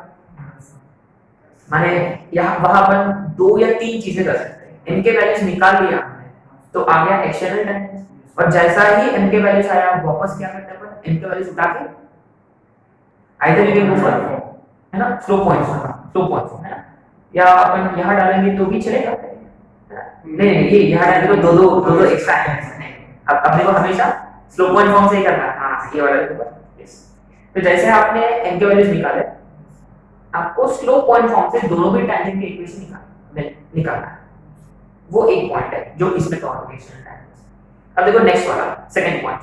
माने यहाँ वहां अपन 2 या 3 चीजें कर सकते हैं। n के वैल्यूज निकाल लिया हमने तो आ गया एक्सटर्नल टेंजेंस, और जैसा ही n के वैल्यूज आया वापस क्या करते हैं अपन, n के वैल्यूज उठा के either you can go for, है ना, स्लोप पॉइंट है ना, या अपन यहाँ डालेंगे तो भी चलेगा, नहीं नहीं ये यहाँ डालेंगे तो दो एक्स्ट्रा है। अब देखो हमेशा स्लोप पॉइंट फॉर्म से ही करना है, हाँ ये वाला देखो यस। तो जैसे आपने n के वैल्यूज निकाले, आपको स्लोप पॉइंट फॉर्म से दोनों भी टेंजेंट के इक्वेशन निकालना है, वो एक पॉइंट है जो इसमें कॉन्वोकेशन है। अब देखो नेक्स्ट वाला सेकंड पॉइंट,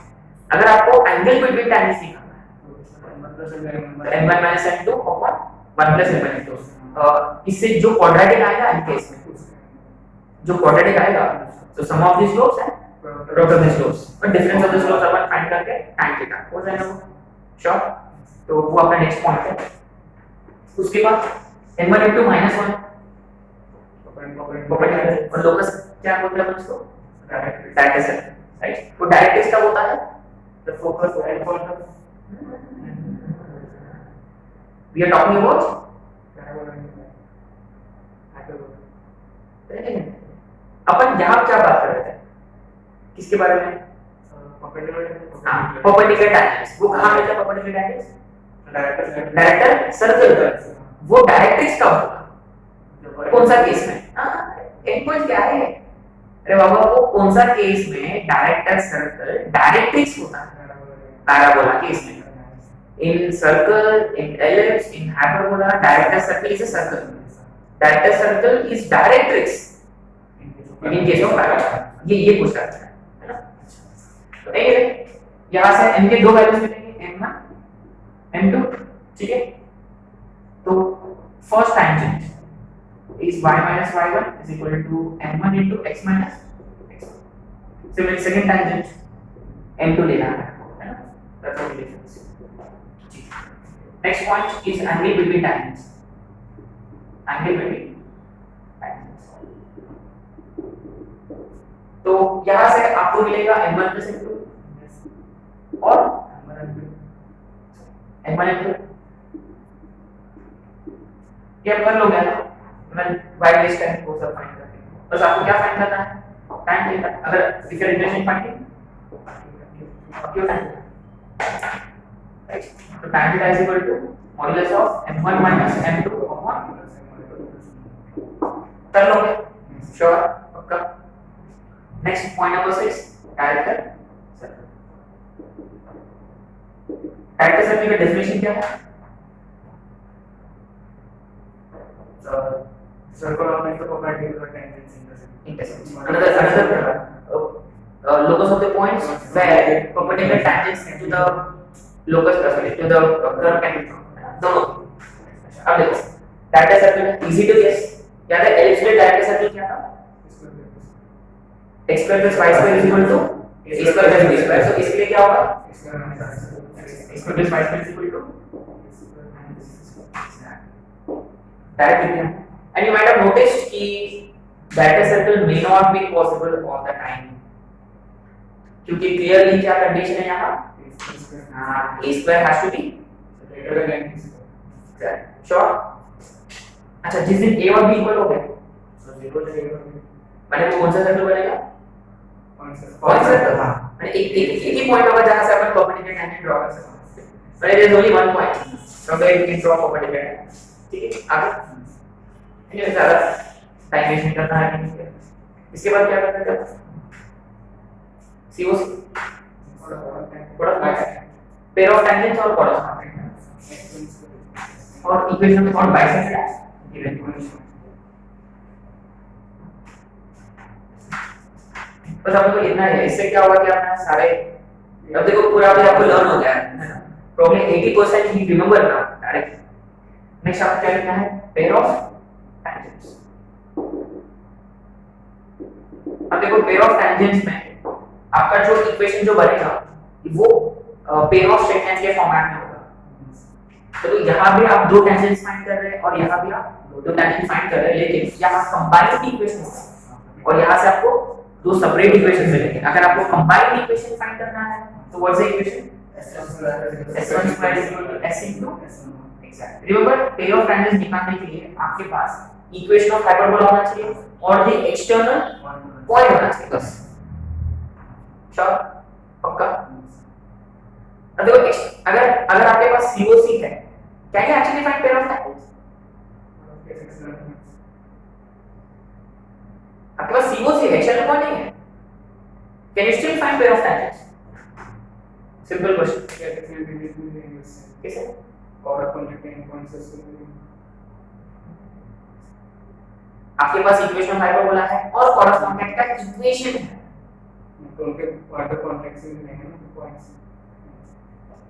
अगर आपको एंगल बिटवीन टेंजेंट्स निकालना है m1 minus m2 upon 1 plus m2, इससे जो क्वाड्रेटिक आएगा n केस में, जो क्वाड्रेटिक आएगा तो सम ऑफ द स्लोप्स है प्रोडक्ट ऑफ द स्लोप्स, और difference of the slopes upon find करके tan थीटा हो जाएगा वो, श्योर। तो वो अपना नेक्स्ट पॉइंट है। उसके बाद n1 into -1 और लोकस क्या बोलते हैं अपन इसको, डायरेक्ट्रिक्स, राइट। तो डायरेक्ट्रिक्स कब होता है, the focus point for the, we are talking about अपन यहाँ क्या बात कर रहे थे, किसके बारे में, परपेंडिकुलर टेंजेंट्स। वो कहाँ मिलता है परपेंडिकुलर टेंजेंट्स, डायरेक्टर सर्कल, वो डायरेक्ट्रिक्स कब होगा, कौन सा केस में, एक पॉइंट क्या है, अरे बाबा वो कौन सा केस में डायरेक्टर सर्कल डायरेक्ट्रिक्स होता है, पैराबोला केस में, in circle, in ellipse, in hyperbola, director circle is a circle, director circle is directrix in case of parabola, ये पूछ रहा है ना। तो यहाँ से m के दो वैल्यूज मिलेंगे, m1 m2, ठीक है। तो first tangent is y minus y1 is equal to m1 into x minus x1, similar second tangent m2 लेना है ना, that's the difference। Next point is angle between tangents, angle between tangents। तो यहाँ से आपको मिलेगा m1 plus m2 और m1 m2, ये आप कर लोगे ना, मैं y बेस टाइम को सब फाइंड करते हैं, बस आपको क्या फाइंड करना है, टाइम थीटा। अगर फिगर इक्वेशन फाइंडिंग क्यों टाइम, तो tan theta is equal to modulus of m1 minus m2 upon, कर लोगे श्योर पक्का। Next point number 6, director circle. Director circle का डेफिनेशन क्या है, circle of the perpendicular tangents intersect another locus of the points where perpendicular tangents to the locus to the curve can be found, दोनों। अब देखो director circle easy to guess, याद है ellipse में director circle क्या था, x square plus y square is equal to a square plus b square, so इसके लिए क्या होगा, x square plus y square is equal to direct. and you might have noticed कि director circle may not be possible all the time, क्योंकि clearly क्या condition है यहाँ, a square has to be greater than b square, sure. अच्छा जिस दिन a और b equal हो गए so 0 से 0 मैंने वो कौन सा सर्कल बनेगा, पॉइंट सर्कल, हाँ मैंने एक ही पॉइंट होगा जहां से अपन परपेंडिकुलर टेंजेंट ड्रॉ कर सकते हैं, but there is only one point from where you can draw perpendicular tangent, ठीक है। आगे ये ज्यादा टाइम वेस्ट नहीं करना है। इसके बाद क्या करना है, COC पेयर ऑफ टेंजेंट्स और कॉरेस्पॉन्डिंग और इक्वेशन में कौन बाइसेक्ट गिवन। बस आपको इतना है, इससे क्या होगा कि आपने सारे, अब देखो पूरा भी आपको लर्न हो गया है ना, प्रॉब्लम 80% ही रिमेंबर ना डायरेक्ट। नेक्स्ट आपको क्या लिखना है, पेयर ऑफ टेंजेंट्स। अब देखो पेयर ऑफ टेंजेंट्स में आपका जो इक्वेशन जो बनेगा वो पेयर ऑफ स्ट्रेट लाइन के फॉर्मेट में होगा। तो यहाँ भी आप दो टेंजेंट्स फाइंड कर रहे हैं और यहाँ भी आप दो टेंजेंट फाइंड कर रहे हैं, लेकिन यहाँ कंबाइंड इक्वेशन होगा और यहाँ से आपको दो सेपरेट इक्वेशन मिलेंगे। अगर आपको कंबाइंड इक्वेशन फाइंड करना है तो what is the equation, S1 square is equal to S into exact. Remember pair of tangents निकालने के लिए आपके पास इक्वेशन ऑफ हाइपरबोला होना चाहिए और द एक्सटर्नल पॉइंट होना चाहिए बस। श्योर? पक्का? अब देखो अगर अगर आपके पास COC है, क्या क्या actually find pair of tangents? आपके पास COC है, एक्सटर्नल पॉइंट नहीं है, can you still find pair of tangents? Simple question. कैसे? आपके पास इक्वेशन ऑफ हाइपरबोला है और कॉरस्पॉन्डेंट का इक्वेशन है,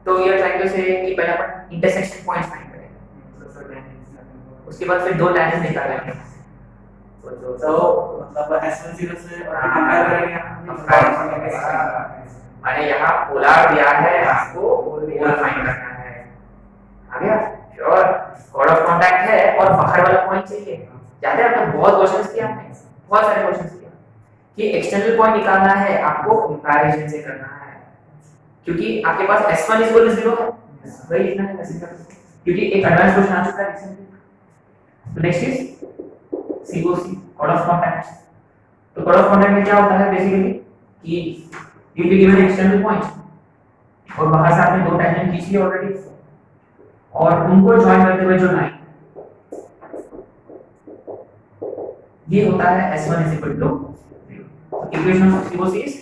तो ये ट्राइंग टू से कि पहले अपन इंटरसेक्शन पॉइंट फाइंड करेंगे, उसके बाद फिर दो टैंजेंट निकालेंगे। तो मतलब S1 0 से कंपेयर करेंगे, माने यहाँ पोलर दिया है, आपको पोलर फाइंड करना है। आ गया? श्योर? कॉर्ड ऑफ कांटेक्ट है और बाहर वाला पॉइंट चाहिए। याद है आपने बहुत क्वेश्चंस किया, आपने बहुत सारे क्वेश्चंस किया कि एक्सटर्नल पॉइंट निकालना है, आपको कंपैरिजन से करना है, क्योंकि आपके पास S1 0 है, वही लिखना है ऐसे करके, क्योंकि एक एडवांस क्वेश्चन आ चुका है रिसेंटली। तो next is COC, chord of contact. तो कॉर्ड ऑफ कांटेक्ट में क्या होता है बेसिकली कि you be given external point और बाहर से आपने दो टैंजेंट खींच लिए ऑलरेडी और उनको ज्वाइन करते हुए जो लाइन, ये होता है S1 is equal to 0. Equation of COC is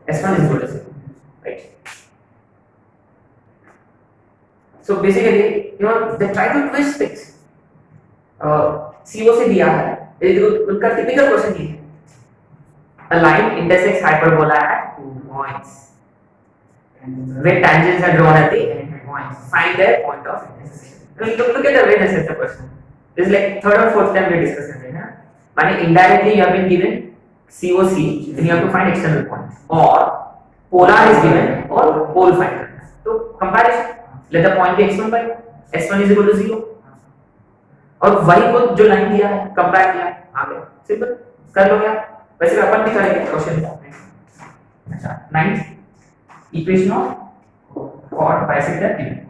S1 is equal to 0, right? So basically, you know, they try to twist things. COC दिया है, उनका टिपिकल क्वेश्चन ये है, a line intersects hyperbola at 2 points where tangents are drawn at the end points. Find their point of intersection. Look at the way they set the question. This is like third or fourth time we discuss it, right? माने indirectly you have been given COC, then you have to find external point, or polar is given or pole find करना है। तो comparison, let the point be x1 by S1 is equal to 0 और वही को जो line दिया है compare किया, आ गया, सिंपल कर लो यार। वैसे अपन भी करेंगे क्वेश्चन। अच्छा, 9th equation of chord bisector given.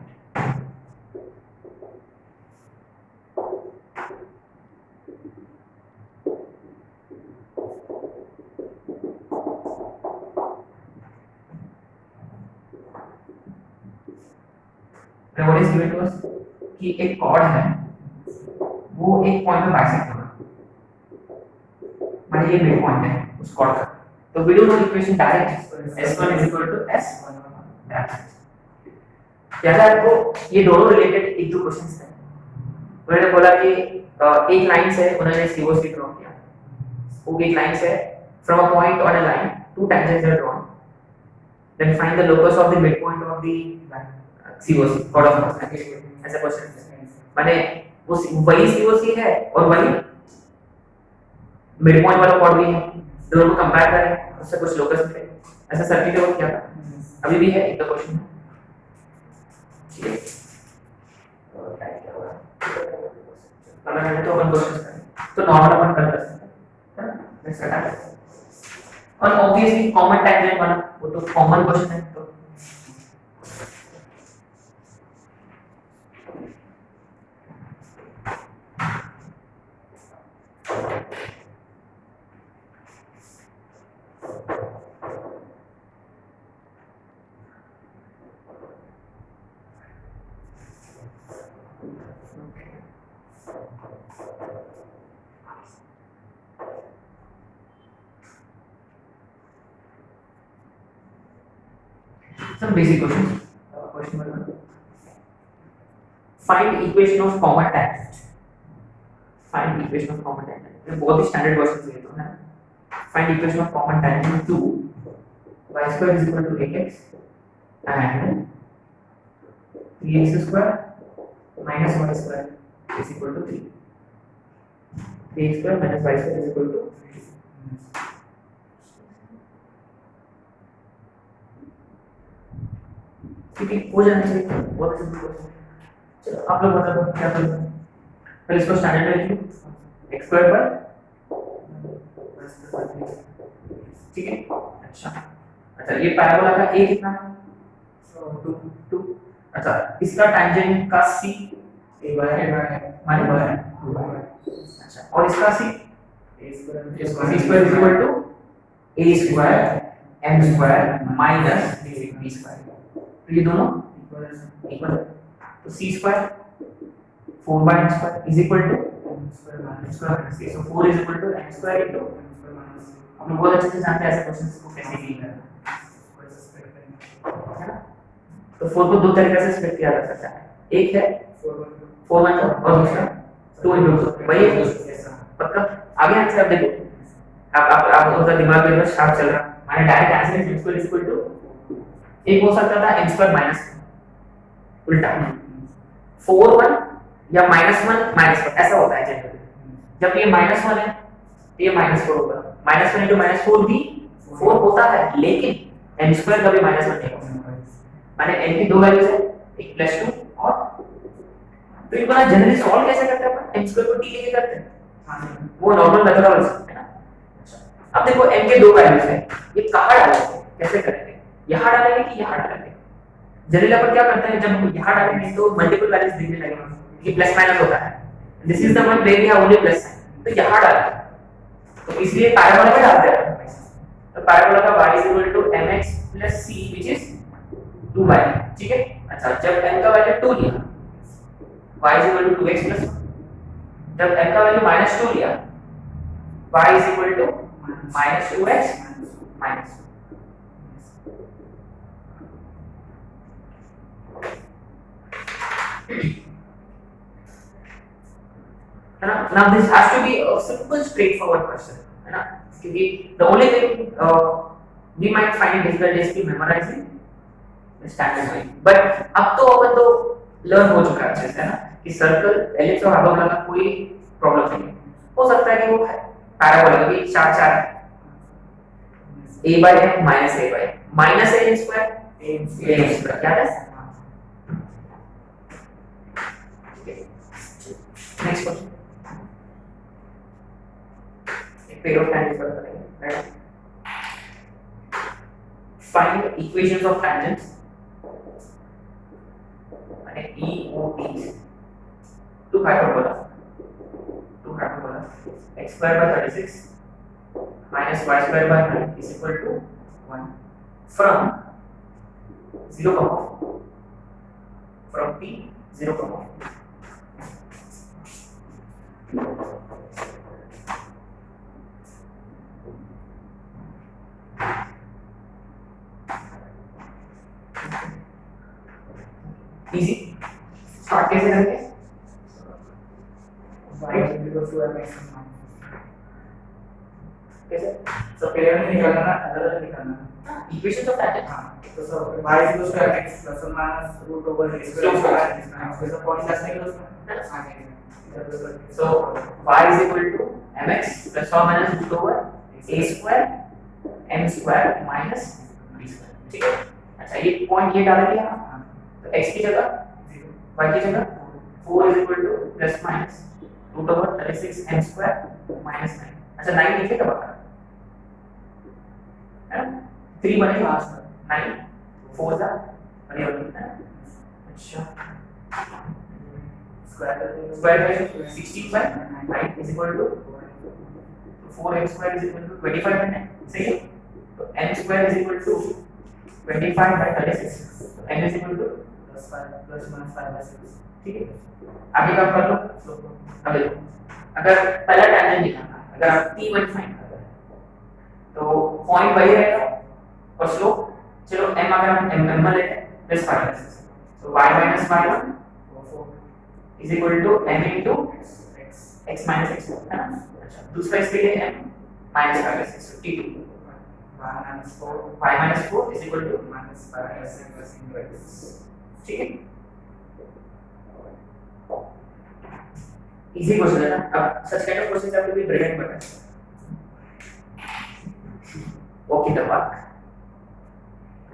What is given to us कि एक कॉर्ड है, वो एक पॉइंट पे बाइसेक्ट होगा, माने ये मिड पॉइंट है उस कॉर्ड का। तो we do know equation direct S1 is equal to S1 याद है आपको? ये दोनों रिलेटेड एक दो क्वेश्चंस थे। उन्होंने बोला कि एक लाइन से उन्होंने COC ड्रॉ किया, वो एक लाइन से from a point on a line two tangents are drawn, then find the locus of the mid point of the COC, chord of contact. ऐसा क्वेश्चन माने वो वही COC है और वही मिड पॉइंट वाला कॉर्ड भी है, दोनों को कंपेयर करें, उससे कुछ लोकस मिले। ऐसा सर्किट है वो क्या था, अभी भी है एक तो क्वेश्चन। ठीक है, और टाइप क्या हुआ अगर है तो अपन क्वेश्चन करें तो नॉर्मल अपन कर सकते हैं, नेक्स्ट हटा। और ऑब्वियसली कॉमन टैंजेंट वाला वो तो कॉमन क्वेश्चन है। तो some basic questions. Question number 1. Find equation of common tangent. Find equation of common tangent. ये बहुत ही स्टैंडर्ड क्वेश्चन है तो है। Find equation of common tangent 2 y square is equal to 8x and 3x square minus y square is equal to 3. 3x square minus y square is equal to 3. क्योंकि हो जाना चाहिए, बहुत सिंपल क्वेश्चन। चलो आप लोग बता दो क्या करेंगे। पहले इसको स्टैंडर्ड में लिखो, x स्क्वायर पर, ठीक है। अच्छा ये पैराबोला का a कितना है? 2 अच्छा इसका tangent का c a by माइनस 2 अच्छा और इसका c a square c square is equal to a square m square minus b square तो ये दोनों इक्वल तो c square 4 by m square is equal to m square minus c so 4 is equal to m square into हम लोग बहुत अच्छे से जानते हैं ऐसे क्वेश्चंस को कैसे डील करना है ना तो 4 को दो तरीके से स्प्लिट किया जा सकता है एक है 4 1 और दूसरा 2 into 2 वही है पक्का आगे आंसर आप देखो आप उनका दिमाग में एकदम शार्प चल रहा मैंने डायरेक्ट आंसर है m square is equal to एक हो सकता था m square minus उल्टा 4 1 या -1 -1 ऐसा होता है जनरली जब ये -1 है तो ये -4 होगा -1 into -4 भी 4 होता है लेकिन m square कभी -1 नहीं होगा माने n की दो वैल्यूज है एक +2 और तो इनको ना जनरली सॉल्व कैसे करते हैं अपन m square को t लेके करते हैं वो नॉर्मल मेथोडोलॉजी है ना अब देखो n के दो वैल्यूज है ये कहां डालेंगे कैसे करेंगे यहां डालेंगे कि यहां डालेंगे जनरली अपन क्या करते हैं जब हम यहां डालेंगे तो मल्टीपल वैल्यूज दिखने लगेगा ये प्लस माइनस होता है this is the one where we have only plus sign तो यहां डालेंगे तो इसलिए पैराबोला में डालते हैं तो पैराबोला का y mx c which is 2y ठीक है अच्छा जब m का वैल्यू 2 लिया y 2x 1 जब m का वैल्यू -2 लिया y -2x minus है ना now this has to be a simple straightforward question है ना क्योंकि the only thing we might find it difficult is to memorizing the standard way but अब तो अपन तो लर्न हो चुका है अच्छे से है ना कि सर्कल एलिप्स और हाइपरबोला का कोई प्रॉब्लम नहीं है हो सकता है कि वो पैराबोला की 4 4 a by m minus a by minus a square a square क्या है next question pair of tangents पर करेंगे right find equations of tangents माने EOT to hyperbola x square by 36 minus y square by 9 is equal to 1 from 0 comma from P 0 comma easy start कैसे करेंगे कैसे तो pair में निकालना ना अलग निकालना इक्वेशंस ऑफ tangent हां तो सब y equals to x plus और minus root over a square इसका पॉइंट ऐसे निकल उसमें so y is equal to mx plus or minus root over a square m square minus b square ठीक है अच्छा ये पॉइंट ये डाला गया तो x की जगह 0 y की जगह 4 is equal to plus minus root over 36 m square minus 9 अच्छा 9 नीचे कब आता है ना 3 बनेगा 9 4 जा बने होते हैं अच्छा square is 16 by 9 is equal to 4m square is equal to 25 by 9 सही है तो m square is equal to 25 by 36 तो m is equal to plus 5 plus minus 5 by 6 ठीक है आगे काम कर लो अब देखो अगर पहला टेंजेंट निकालना है अगर आप t1 फाइंड कर रहे हैं तो पॉइंट वही रहेगा और स्लोप चलो m अगर हम m लेते हैं प्लस 5 तो y minus y1 is equal to m into x minus x है ना अच्छा दूसरा इसके लिए m minus 5 by 6 t2 y minus 4 is equal to minus 5 by 6 ठीक है इजी क्वेश्चन है ना अब सच काइंड ऑफ क्वेश्चन आपको भी ब्रिलियंट बता okay the mark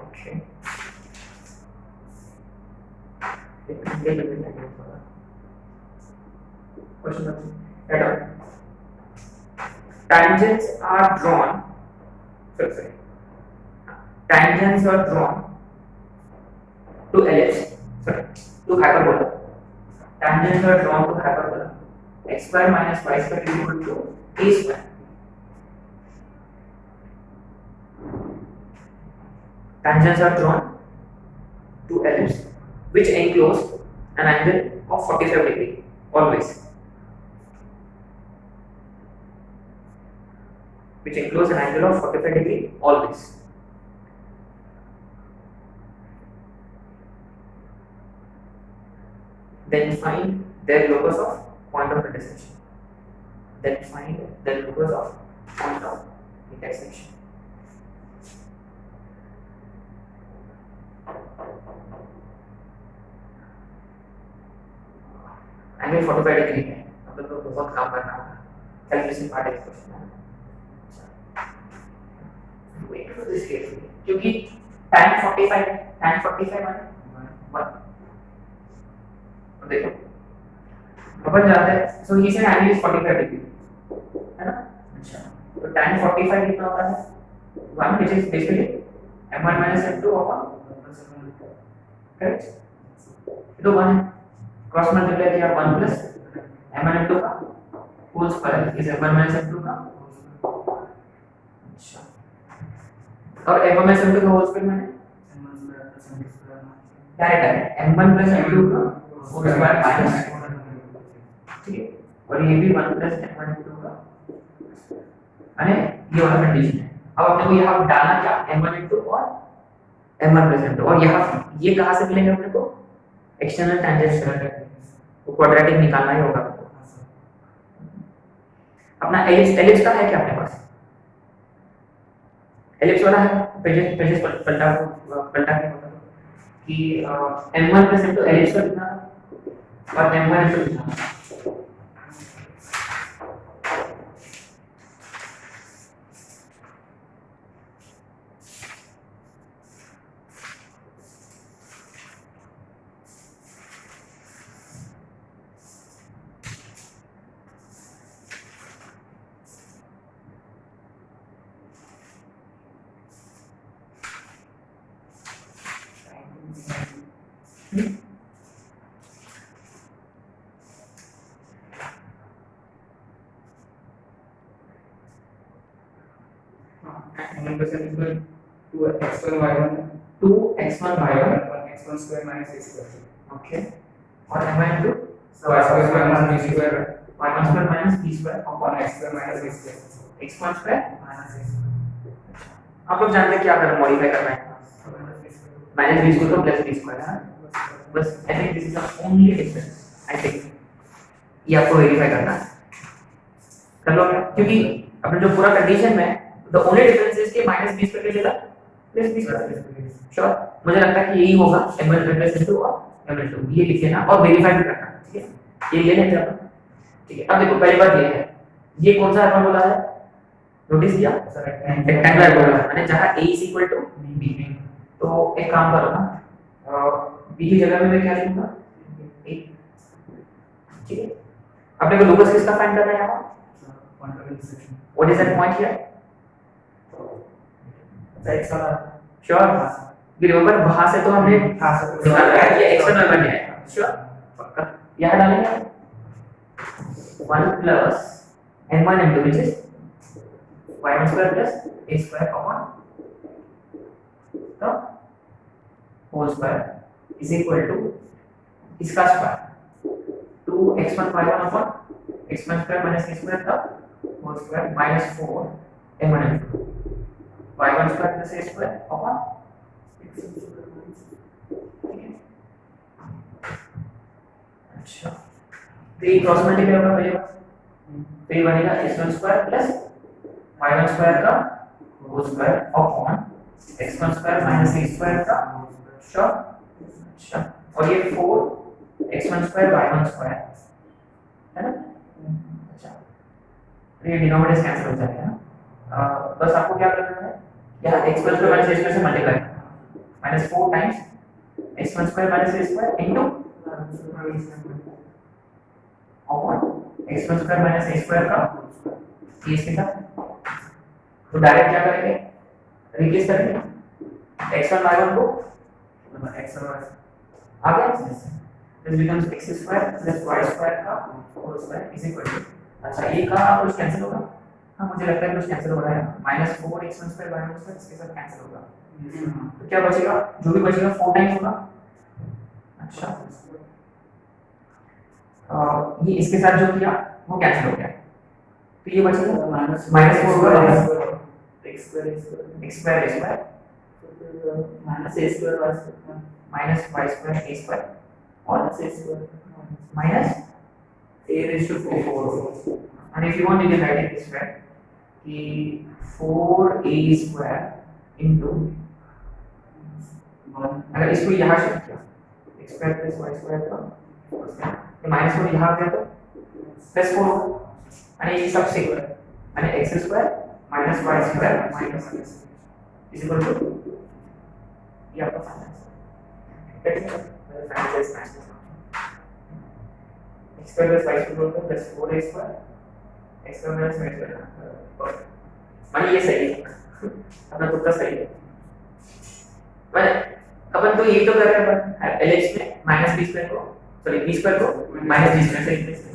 okay question number head on tangents are drawn sorry tangents are drawn to ellipse, sorry, to hyperbola. Tangents are drawn to hyperbola. X square minus y square is equal to a square. Tangents are drawn to ellipse which enclose an angle of 45 degree always. Which enclose an angle of 45 degree always. Then find their locus of point of intersection. Then find their locus of point of intersection. Angle 45 degree है, मतलब तो बहुत काम करना होगा, calculation part है question है। Wait to this carefully, क्योंकि tan 45 माने 1, तो देखो अपन जानते हैं, so he said angle is 45 degree, है ना? अच्छा, तो tan 45 कितना होता है? 1 which is basically m1 m2 upon, correct? तो 1 है, क्रॉस मल्टीप्लाई किया 1 प्लस m1 m2 का whole square is m1 m2 का, अच्छा, और m1 m2 का होल स्क्वायर माने डायरेक्ट है m1 m2 का होल स्क्वायर माइनस, ठीक है, और ये भी 1 प्लस m1 m2 का, माने ये वाला कंडीशन है। अब अपने को यहाँ डालना क्या, m1 m2 और m1 प्लस m2, और यहाँ ये कहाँ से मिलेंगे अपने को, एक्सटर्नल टेंजेंट से, तो क्वाड्रेटिक निकालना ही होगा आपको। अपना एलिप्स का है क्या अपने पास? एलिप्स वाला है, पेजेस पलटा के बताओ कि m1 प्लस m2 एलिप्स का कितना और m1 m2 कितना। x1 y1 x1 square minus a square, okay, और m2 y square minus b square y1 square minus b square upon x square minus a square, x1 square minus a square, आप लोग जानते हैं क्या करना, modify करना है, minus b square तो प्लस b स्क्वायर है बस। I think this is the only difference, I think ये आपको वेरीफाई करना है, कर लो, क्योंकि अपने जो पूरा कंडीशन में द ओनली डिफरेंस इज कि माइनस b स्क्वायर की जगह प्लस b स्क्वायर, श्योर, मुझे लगता है कि यही होगा m1 प्लस m2 और m2, ये लिख लेना और वेरीफाई भी करना, ठीक है, ये ले लेते हैं अपन, ठीक है। अब देखो पहली बात ये है, ये कौन सा हाइपरबोला है, नोटिस किया, रेक्टेंगुलर हाइपरबोला, माने जहां a is equal to b, तो एक काम करो ना, b की जगह में मैं क्या लिखूंगा, a, ठीक है। अपने को लोकस किसका फाइंड करना है यहाँ, point of intersection, what is that point here, x वाला, श्योर, रिमेंबर वहां से तो हमने निकाला है, ये एक्सटर्नल बन गया है, श्योर, पक्का, यहाँ डालेंगे 1 plus m1 m2 which is y1 square plus a square upon the whole square is equal to इसका square 2x1 y1 upon x1 square minus a square का whole square minus 4 m1 m2 y1 square plus a square upon अच्छा, तो ये cross multiply होगा पहले बार, तो ये बनेगा x1 square plus y1 square का whole square upon x1 square minus a square का, श्योर, अच्छा, और ये 4 x1 स्क्वायर y1 स्क्वायर है ना, अच्छा, ये डिनोमिनेटर कैंसिल हो जाएगा ना, बस आपको क्या करना है, यहाँ x1 square minus a square से मल्टीप्लाई करना, minus 4 times x1 square minus a square into upon x1 square minus a square का ये इसके साथ, तो डायरेक्ट क्या करेंगे, रिप्लेस करेंगे x1 y1 को आ गया this becomes x square plus y square का whole square is equal to, अच्छा ये का कुछ कैंसिल होगा, हाँ मुझे लगता है कुछ कैंसिल हो रहा है, minus 4x1 square y1 square इसके साथ कैंसिल होगा, तो क्या बचेगा, जो भी बचेगा 4 टाइम्स होगा, अच्छा ये इसके साथ जो किया वो कैंसिल हो गया, तो ये बचेगा माइनस 4 होगा x square x square a square minus a square y square minus y square a square और minus a square minus a raised to 4 and if you want you can write it this way कि 4a square into अगर इसको यहाँ shift किया x square plus y square का तो minus 4 यहाँ आ गया तो प्लस 4 और ये सब से और x square minus y square minus x is equal to ये आपका final answer final answer x square plus y square plus 4a square x square minus y square मानिए ये सही है अपना तुक्का सही है मैंने अपन तो ये तो कर रहे हैं अपन एलएच में माइनस b स्क्वायर को सॉरी b स्क्वायर को माइनस b स्क्वायर से रिप्लेस कर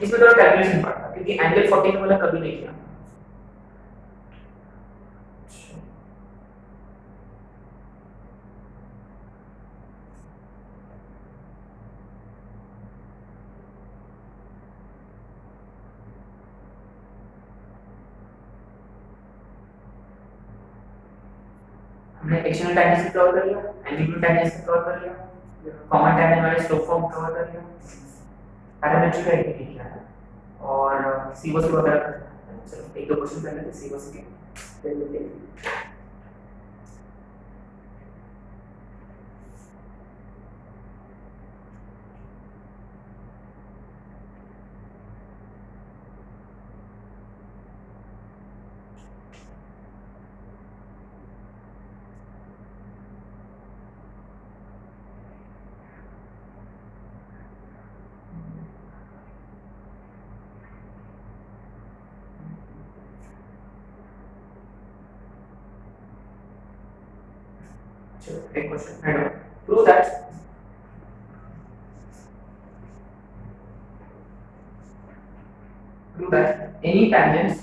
इसमें थोड़ा कैलकुलेशन पड़ता क्योंकि एंगल 14 वाला कभी नहीं किया हमने एक्शनल टाइमनेस को कवर कर लिया, एंगुलर टाइमनेस को कवर कर लिया, कॉमन टाइमनेस वाले स्लोप फॉर्म कवर कर लिया, पैरामीट्रिक का एक भी किया है और सीओसी वगैरह कर लिया। चलो एक दो क्वेश्चन कर लेते हैं सीओसी के फिर लेते हैं। Big question. I know. Prove that any tangents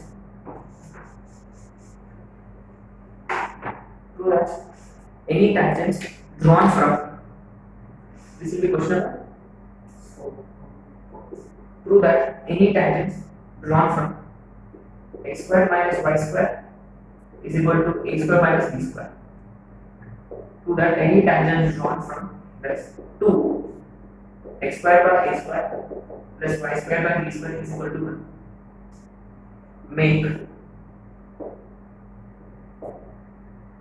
drawn from this will be question. Prove that any tangents drawn from x square minus y square is equal to a square minus b square. To that any tangent drawn from this 2 x square by a square plus y square by b square is equal to 1. Make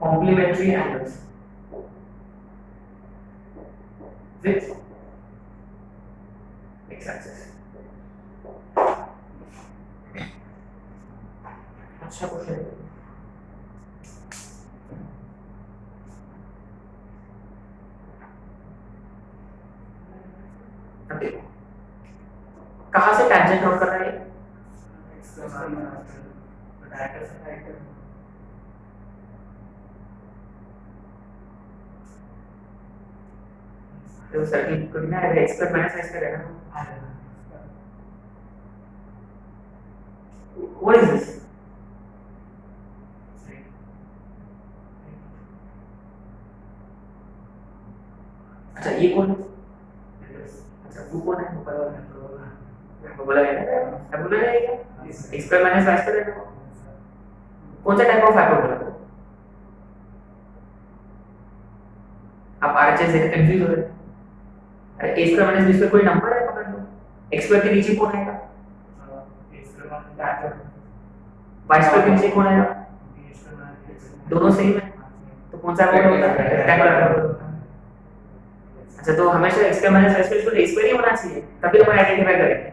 complementary angles with x axis. अच्छा question है। कहाँ से tangent draw कर रहा है? तो circle को ना x पर माइनस x पर है ना? What is this? अच्छा ये कौन? अच्छा तू कौन है? ऊपर वाला बोला है ना बोला है क्या x पर माइनस y पर है कौन सा टाइप ऑफ हाइपरबोला आप आरएचएस देख कंफ्यूज हो रहे हैं अरे x पर माइनस b पर कोई नंबर है पकड़ लो x पर के नीचे कौन आएगा x पर माइनस y पर के नीचे कौन आएगा दोनों सेम है तो कौन सा वर्ड होता है रेक्टेंगुलर अच्छा तो हमेशा x पर माइनस y पर x पर ही होना चाहिए तभी हम आइडेंटिफाई करेंगे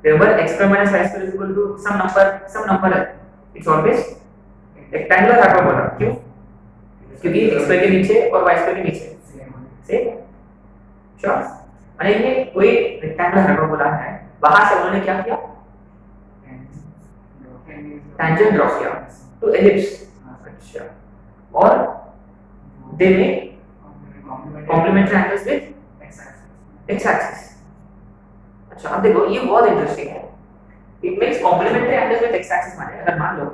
remember x square minus y square is equal to some number है it's always rectangular hyperbola क्यों क्योंकि x square के नीचे और y square के नीचे सेम श्योर अरे ये कोई rectangular hyperbola है वहां से उन्होंने क्या किया tangent ड्रॉ किया तो ellipse अच्छा और दे में complementary angles with x axis x axis. अच्छा अब देखो ये बहुत इंटरेस्टिंग है। It means complementary angles with x axis माने अगर मान लो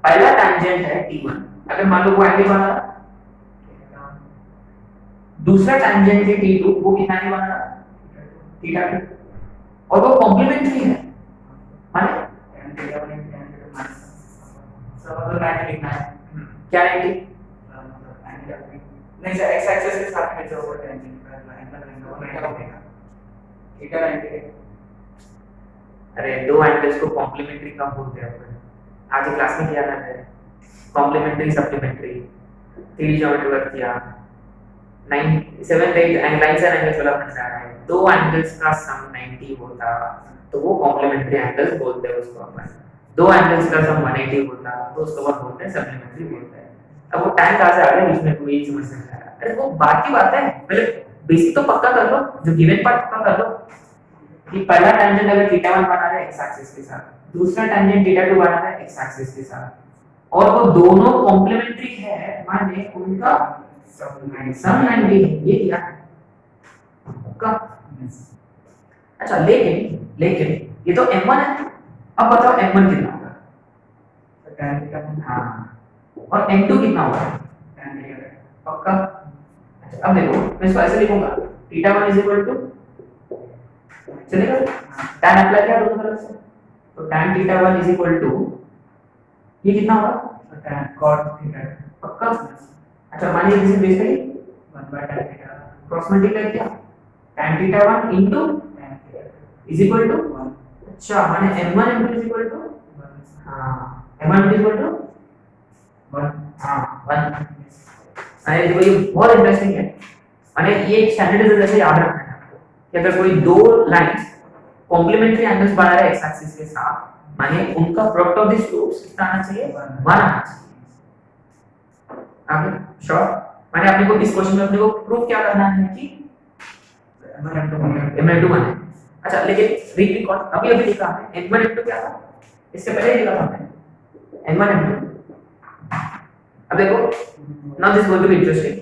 पहला टैंजेंट है t1, अगर मान लो वो एंगल बना रहा, दूसरा टैंजेंट है t2, वो कितना एंगल बना रहा, थीटा 2, और वो कॉम्प्लीमेंट्री है माने tan theta 1 tan theta minus सब मतलब 90 लिखना है क्या है नहीं सर x एक्सिस के साथ में जो टेंजेंट का लाइन का लेंगे वो 90 होगा थीटा 90। अरे दो एंगल्स को कॉम्प्लीमेंट्री कब बोलते हैं अपन? आगे क्लास में किया था मैंने, complementary supplementary, three geometry work किया, 9 7 8 एंड लाइंस एंड एंगल्स वाला पढ़ रहा है, दो एंगल्स का सम 90 होता तो वो कॉम्प्लीमेंट्री एंगल्स बोलते हैं उसको अपन। दो एंगल्स का सम 180 होता तो उसको अपन बोलते हैं सप्लीमेंट्री बोलते हैं। अब वो टाइम कहां से आ गया बीच में, कोई समझ नहीं आ रहा। अरे वो बात की बात है, पहले बेसिक तो पक्का कर लो, जो गिवन पार्ट पक्का कर लो कि पहला टेंजेंट अगर थीटा 1 बना रहा है x एक्सिस के साथ, दूसरा टेंजेंट थीटा 2 बना रहा है x एक्सिस के साथ, और वो दोनों कॉम्प्लीमेंट्री है माने उनका सम 90 है, ये क्या है का। अच्छा लेकिन ये तो m1 है, अब बताओ m1 कितना होगा? tan theta हां, और m2 कितना होगा? tan theta पक्का। अच्छा अब देखो मैं इसको ऐसे लिखूंगा, थीटा 1 इज इक्वल टू, चलेगा tan अप्लाई किया दोनों तरफ से, तो tan theta 1 is equal to ये कितना होगा? tan cot theta पक्का। अच्छा मानिए इसे बेस करिए 1 by tan theta cross multiply किया, tan theta 1 into tan theta is equal to 1 अच्छा माने m1 into is equal to हां m1 इज इक्वल टू 1 हां 1। अरे देखो ये बहुत इंटरेस्टिंग है, माने ये एक स्टैंडर्ड जैसे याद रखना है आपको कि अगर कोई दो लाइंस कॉम्प्लीमेंट्री एंगल्स बना रहा है x एक्सिस के साथ, माने उनका प्रोडक्ट ऑफ द स्लोप्स कितना आना चाहिए? 1 आना चाहिए। आगे श्योर, माने अपने को इस क्वेश्चन में अपने को प्रूव क्या करना है कि m1 1 है। अच्छा लेकिन रिकॉर्ड अभी लिखा है m1 क्या था, इससे पहले लिखा था हमने m1 अब देखो now this going to be interesting.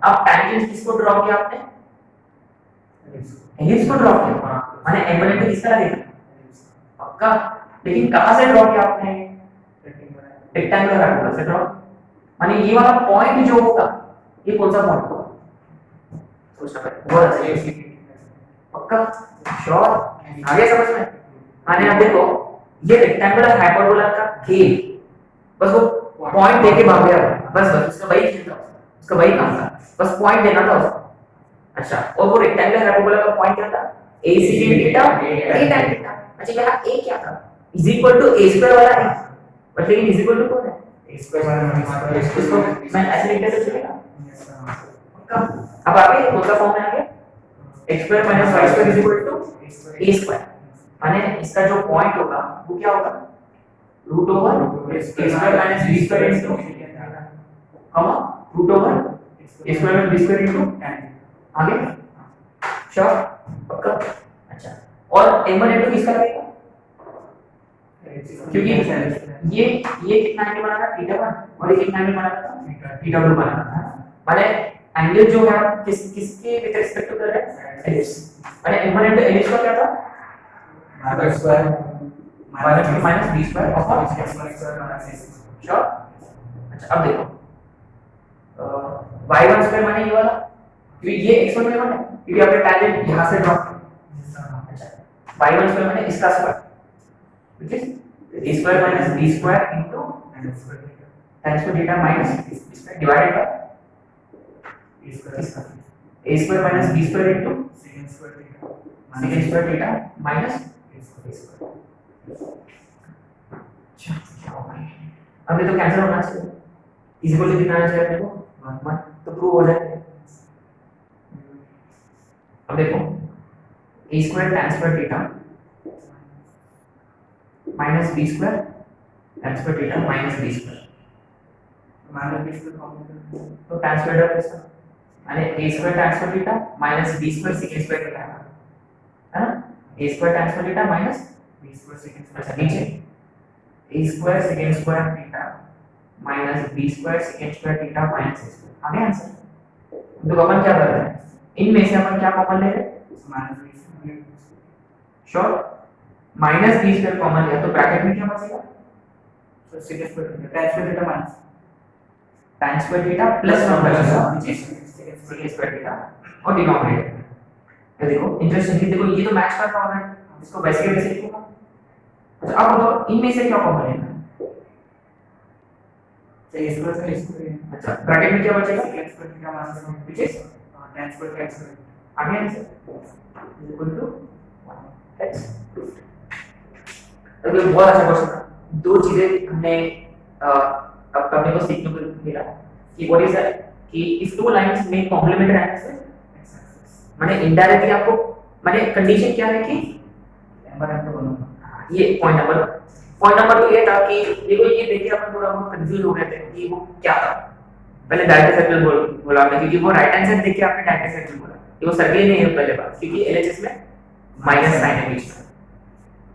अब टैंजेंट किसको ड्रॉ किया आपने? एलिप्स को ड्रॉ किया, माने m1 किसका लगेगा? पक्का। लेकिन कहां से ड्रॉ किया आपने? रेक्टेंगुलर हाइपरबोला से ड्रॉ, माने ये वाला पॉइंट जो होगा ये कौन सा पॉइंट होगा? सोचना पड़ेगा बहुत अच्छे से। पक्का श्योर, आगे समझ में? माने आप देखो ये रेक्टेंगुलर हाइपरबोला का खेल, बस वो पॉइंट देके भाग गया, बस उसका वही खेल था, उसका वही काम था, बस पॉइंट देना था उसको। अच्छा और वो रेक्टेंगुलर हाइपरबोला का पॉइंट क्या था? a sin theta a tan theta. अच्छा यहाँ a क्या था? Is equal to a square वाला है, बट लेकिन इज इक्वल टू कौन है? इसको मैं ऐसे लिख देता चलेगा? पक्का। अब आगे कौन सा फॉर्म में आ गया? x square minus y square is equal to a square, माने इसका जो पॉइंट होगा वो क्या होगा? Root over a square minus b square into comma root over a square minus b square into आगे श्योर पक्का। अच्छा और m1 इनटू किसका लगेगा? क्योंकि ये कितना एंगल बना रहा है? थीटा 1, और ये कितना एंगल बना रहा था? थीटा 2 बना रहा था, माने एंगल जो है आप किसके विद रिस्पेक्ट टू कर रहे हैं? एलिप्स, माने m1 इनटू एलिप्स का क्या था? Minus square minus b square और श्योर। अच्छा अब देखो y1 स्क्वायर माने ये वाला, क्योंकि ये x1 में 1 है, क्योंकि आपने टैंजेंट यहां से ड्रॉ किया। अच्छा y1 स्क्वायर माने इसका square, which is a square minus b square into tan square theta minus b square divided by a square minus b square into secant square theta minus a square। अब ये तो cancel होना चाहिए, is equal to कितना आना चाहिए देखो 1 तो प्रूव हो जाएगा। अब देखो a square tan square theta minus b square tan square theta minus b square, तो tan square थीटा कैसा माने a square tan square theta minus b square secant square theta है ना, a square tan square theta minus b square secant square, अच्छा नीचे a square secant square theta minus B square secant square theta minus A square. आगे answer. तो अपन क्या कर रहे हैं, इनमें से अपन क्या कॉमन ले रहे हैं, minus B square, sure minus B square common लिया तो ब्रैकेट में क्या बचेगा, तो second square tan square theta minus tan square theta plus 1 बचेगा which is second square theta और डिनोमिनेटर। ये देखो इंटरेस्टिंग, देखो ये तो मैच कर रहा है, इसको वैसे के वैसे लिखूंगा। अच्छा अब बताओ इनमें से क्या कॉमन लेना है, a स्क्वायर का स्क्वायर, अच्छा ब्रैकेट में क्या बचेगा, second square theta minus which is tan square का स्क्वायर, आगे आंसर इक्वल टू 1x। तो ये बहुत अच्छा क्वेश्चन था। दो चीजें हमने अब करने को सीखने को मिला कि व्हाट इज दैट, कि if two lines make complementary angles, माने इनडायरेक्टली आपको माने कंडीशन क्या है कि नंबर आपको बनाना, ये पॉइंट नंबर तो ये था कि देखो ये देखिए अपन थोड़ा बहुत कंफ्यूज हो गए थे कि वो क्या था। पहले डायरेक्ट सर्कल बोला आपने, क्योंकि वो राइट हैंड साइड देख के आपने डायरेक्ट सर्कल बोला, ये वो सर्कल ही नहीं है पहले बात, क्योंकि एलएचएस में माइनस साइन है बीच में।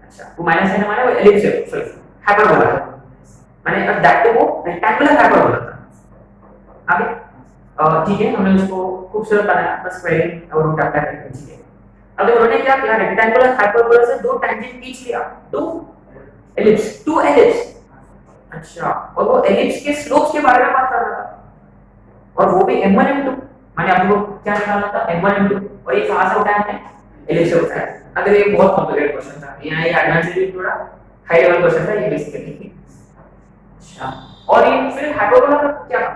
अच्छा वो माइनस साइन हमारा वो एलिप्स है, सॉरी हाइपरबोला है, माने अब दैट तो वो रेक्टेंगुलर हाइपरबोला था। आगे ठीक है, हमने उसको खूबसूरत बनाया बस स्क्वायरिंग और रूट आता है, ठीक है। अब देखो उन्होंने क्या किया, रेक्टेंगुलर हाइपरबोला से दो टैंजेंट खींच लिया, टू एलिप्स। अच्छा और वो एलिप्स के स्लोप्स के बारे में बात कर रहा था, और वो भी m1 m2, माने आपको क्या निकालना था m1 m2, और ये कहां से उठाया हमने, एलिप्स से उठाया। अगर ये बहुत कॉम्प्लिकेटेड क्वेश्चन था, यहाँ ये एडवांस भी थोड़ा हाई लेवल क्वेश्चन था ये बेसिकली। अच्छा और ये फिर हाइपरबोला का क्या था,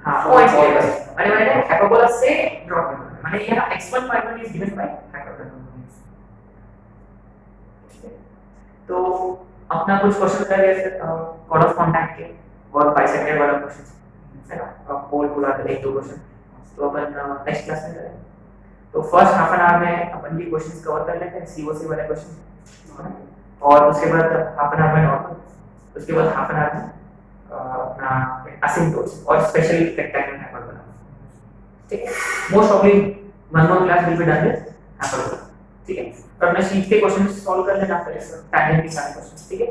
हां पॉइंट्स लेकर माने मैंने हाइपरबोला से ड्रॉ करना, माने यहाँ x1 y1 is given by hyperbola. तो अपना कुछ क्वेश्चन कर रहे थे कॉर्ड ऑफ कांटेक्ट के और बाइसेक्टर वाला क्वेश्चन है ना, पोल पूरा एक दो क्वेश्चन तो अपन नेक्स्ट क्लास में करेंगे। तो फर्स्ट हाफ एन आवर में अपन ये क्वेश्चंस कवर कर लेते हैं, सीओसी वाले क्वेश्चन, और उसके बाद हाफ एन आवर में नॉर्मल, उसके बाद हाफ एन आवर में अपना असिम्प्टोट्स और स्पेशली रेक्टेंगल हाइपरबोला, ठीक है। Most ऑफली one more class will be done with hyperbola, ठीक है। तो अपने शीट के क्वेश्चन सॉल्व कर लेना फिर टैंजेंट के सारे क्वेश्चन, ठीक है।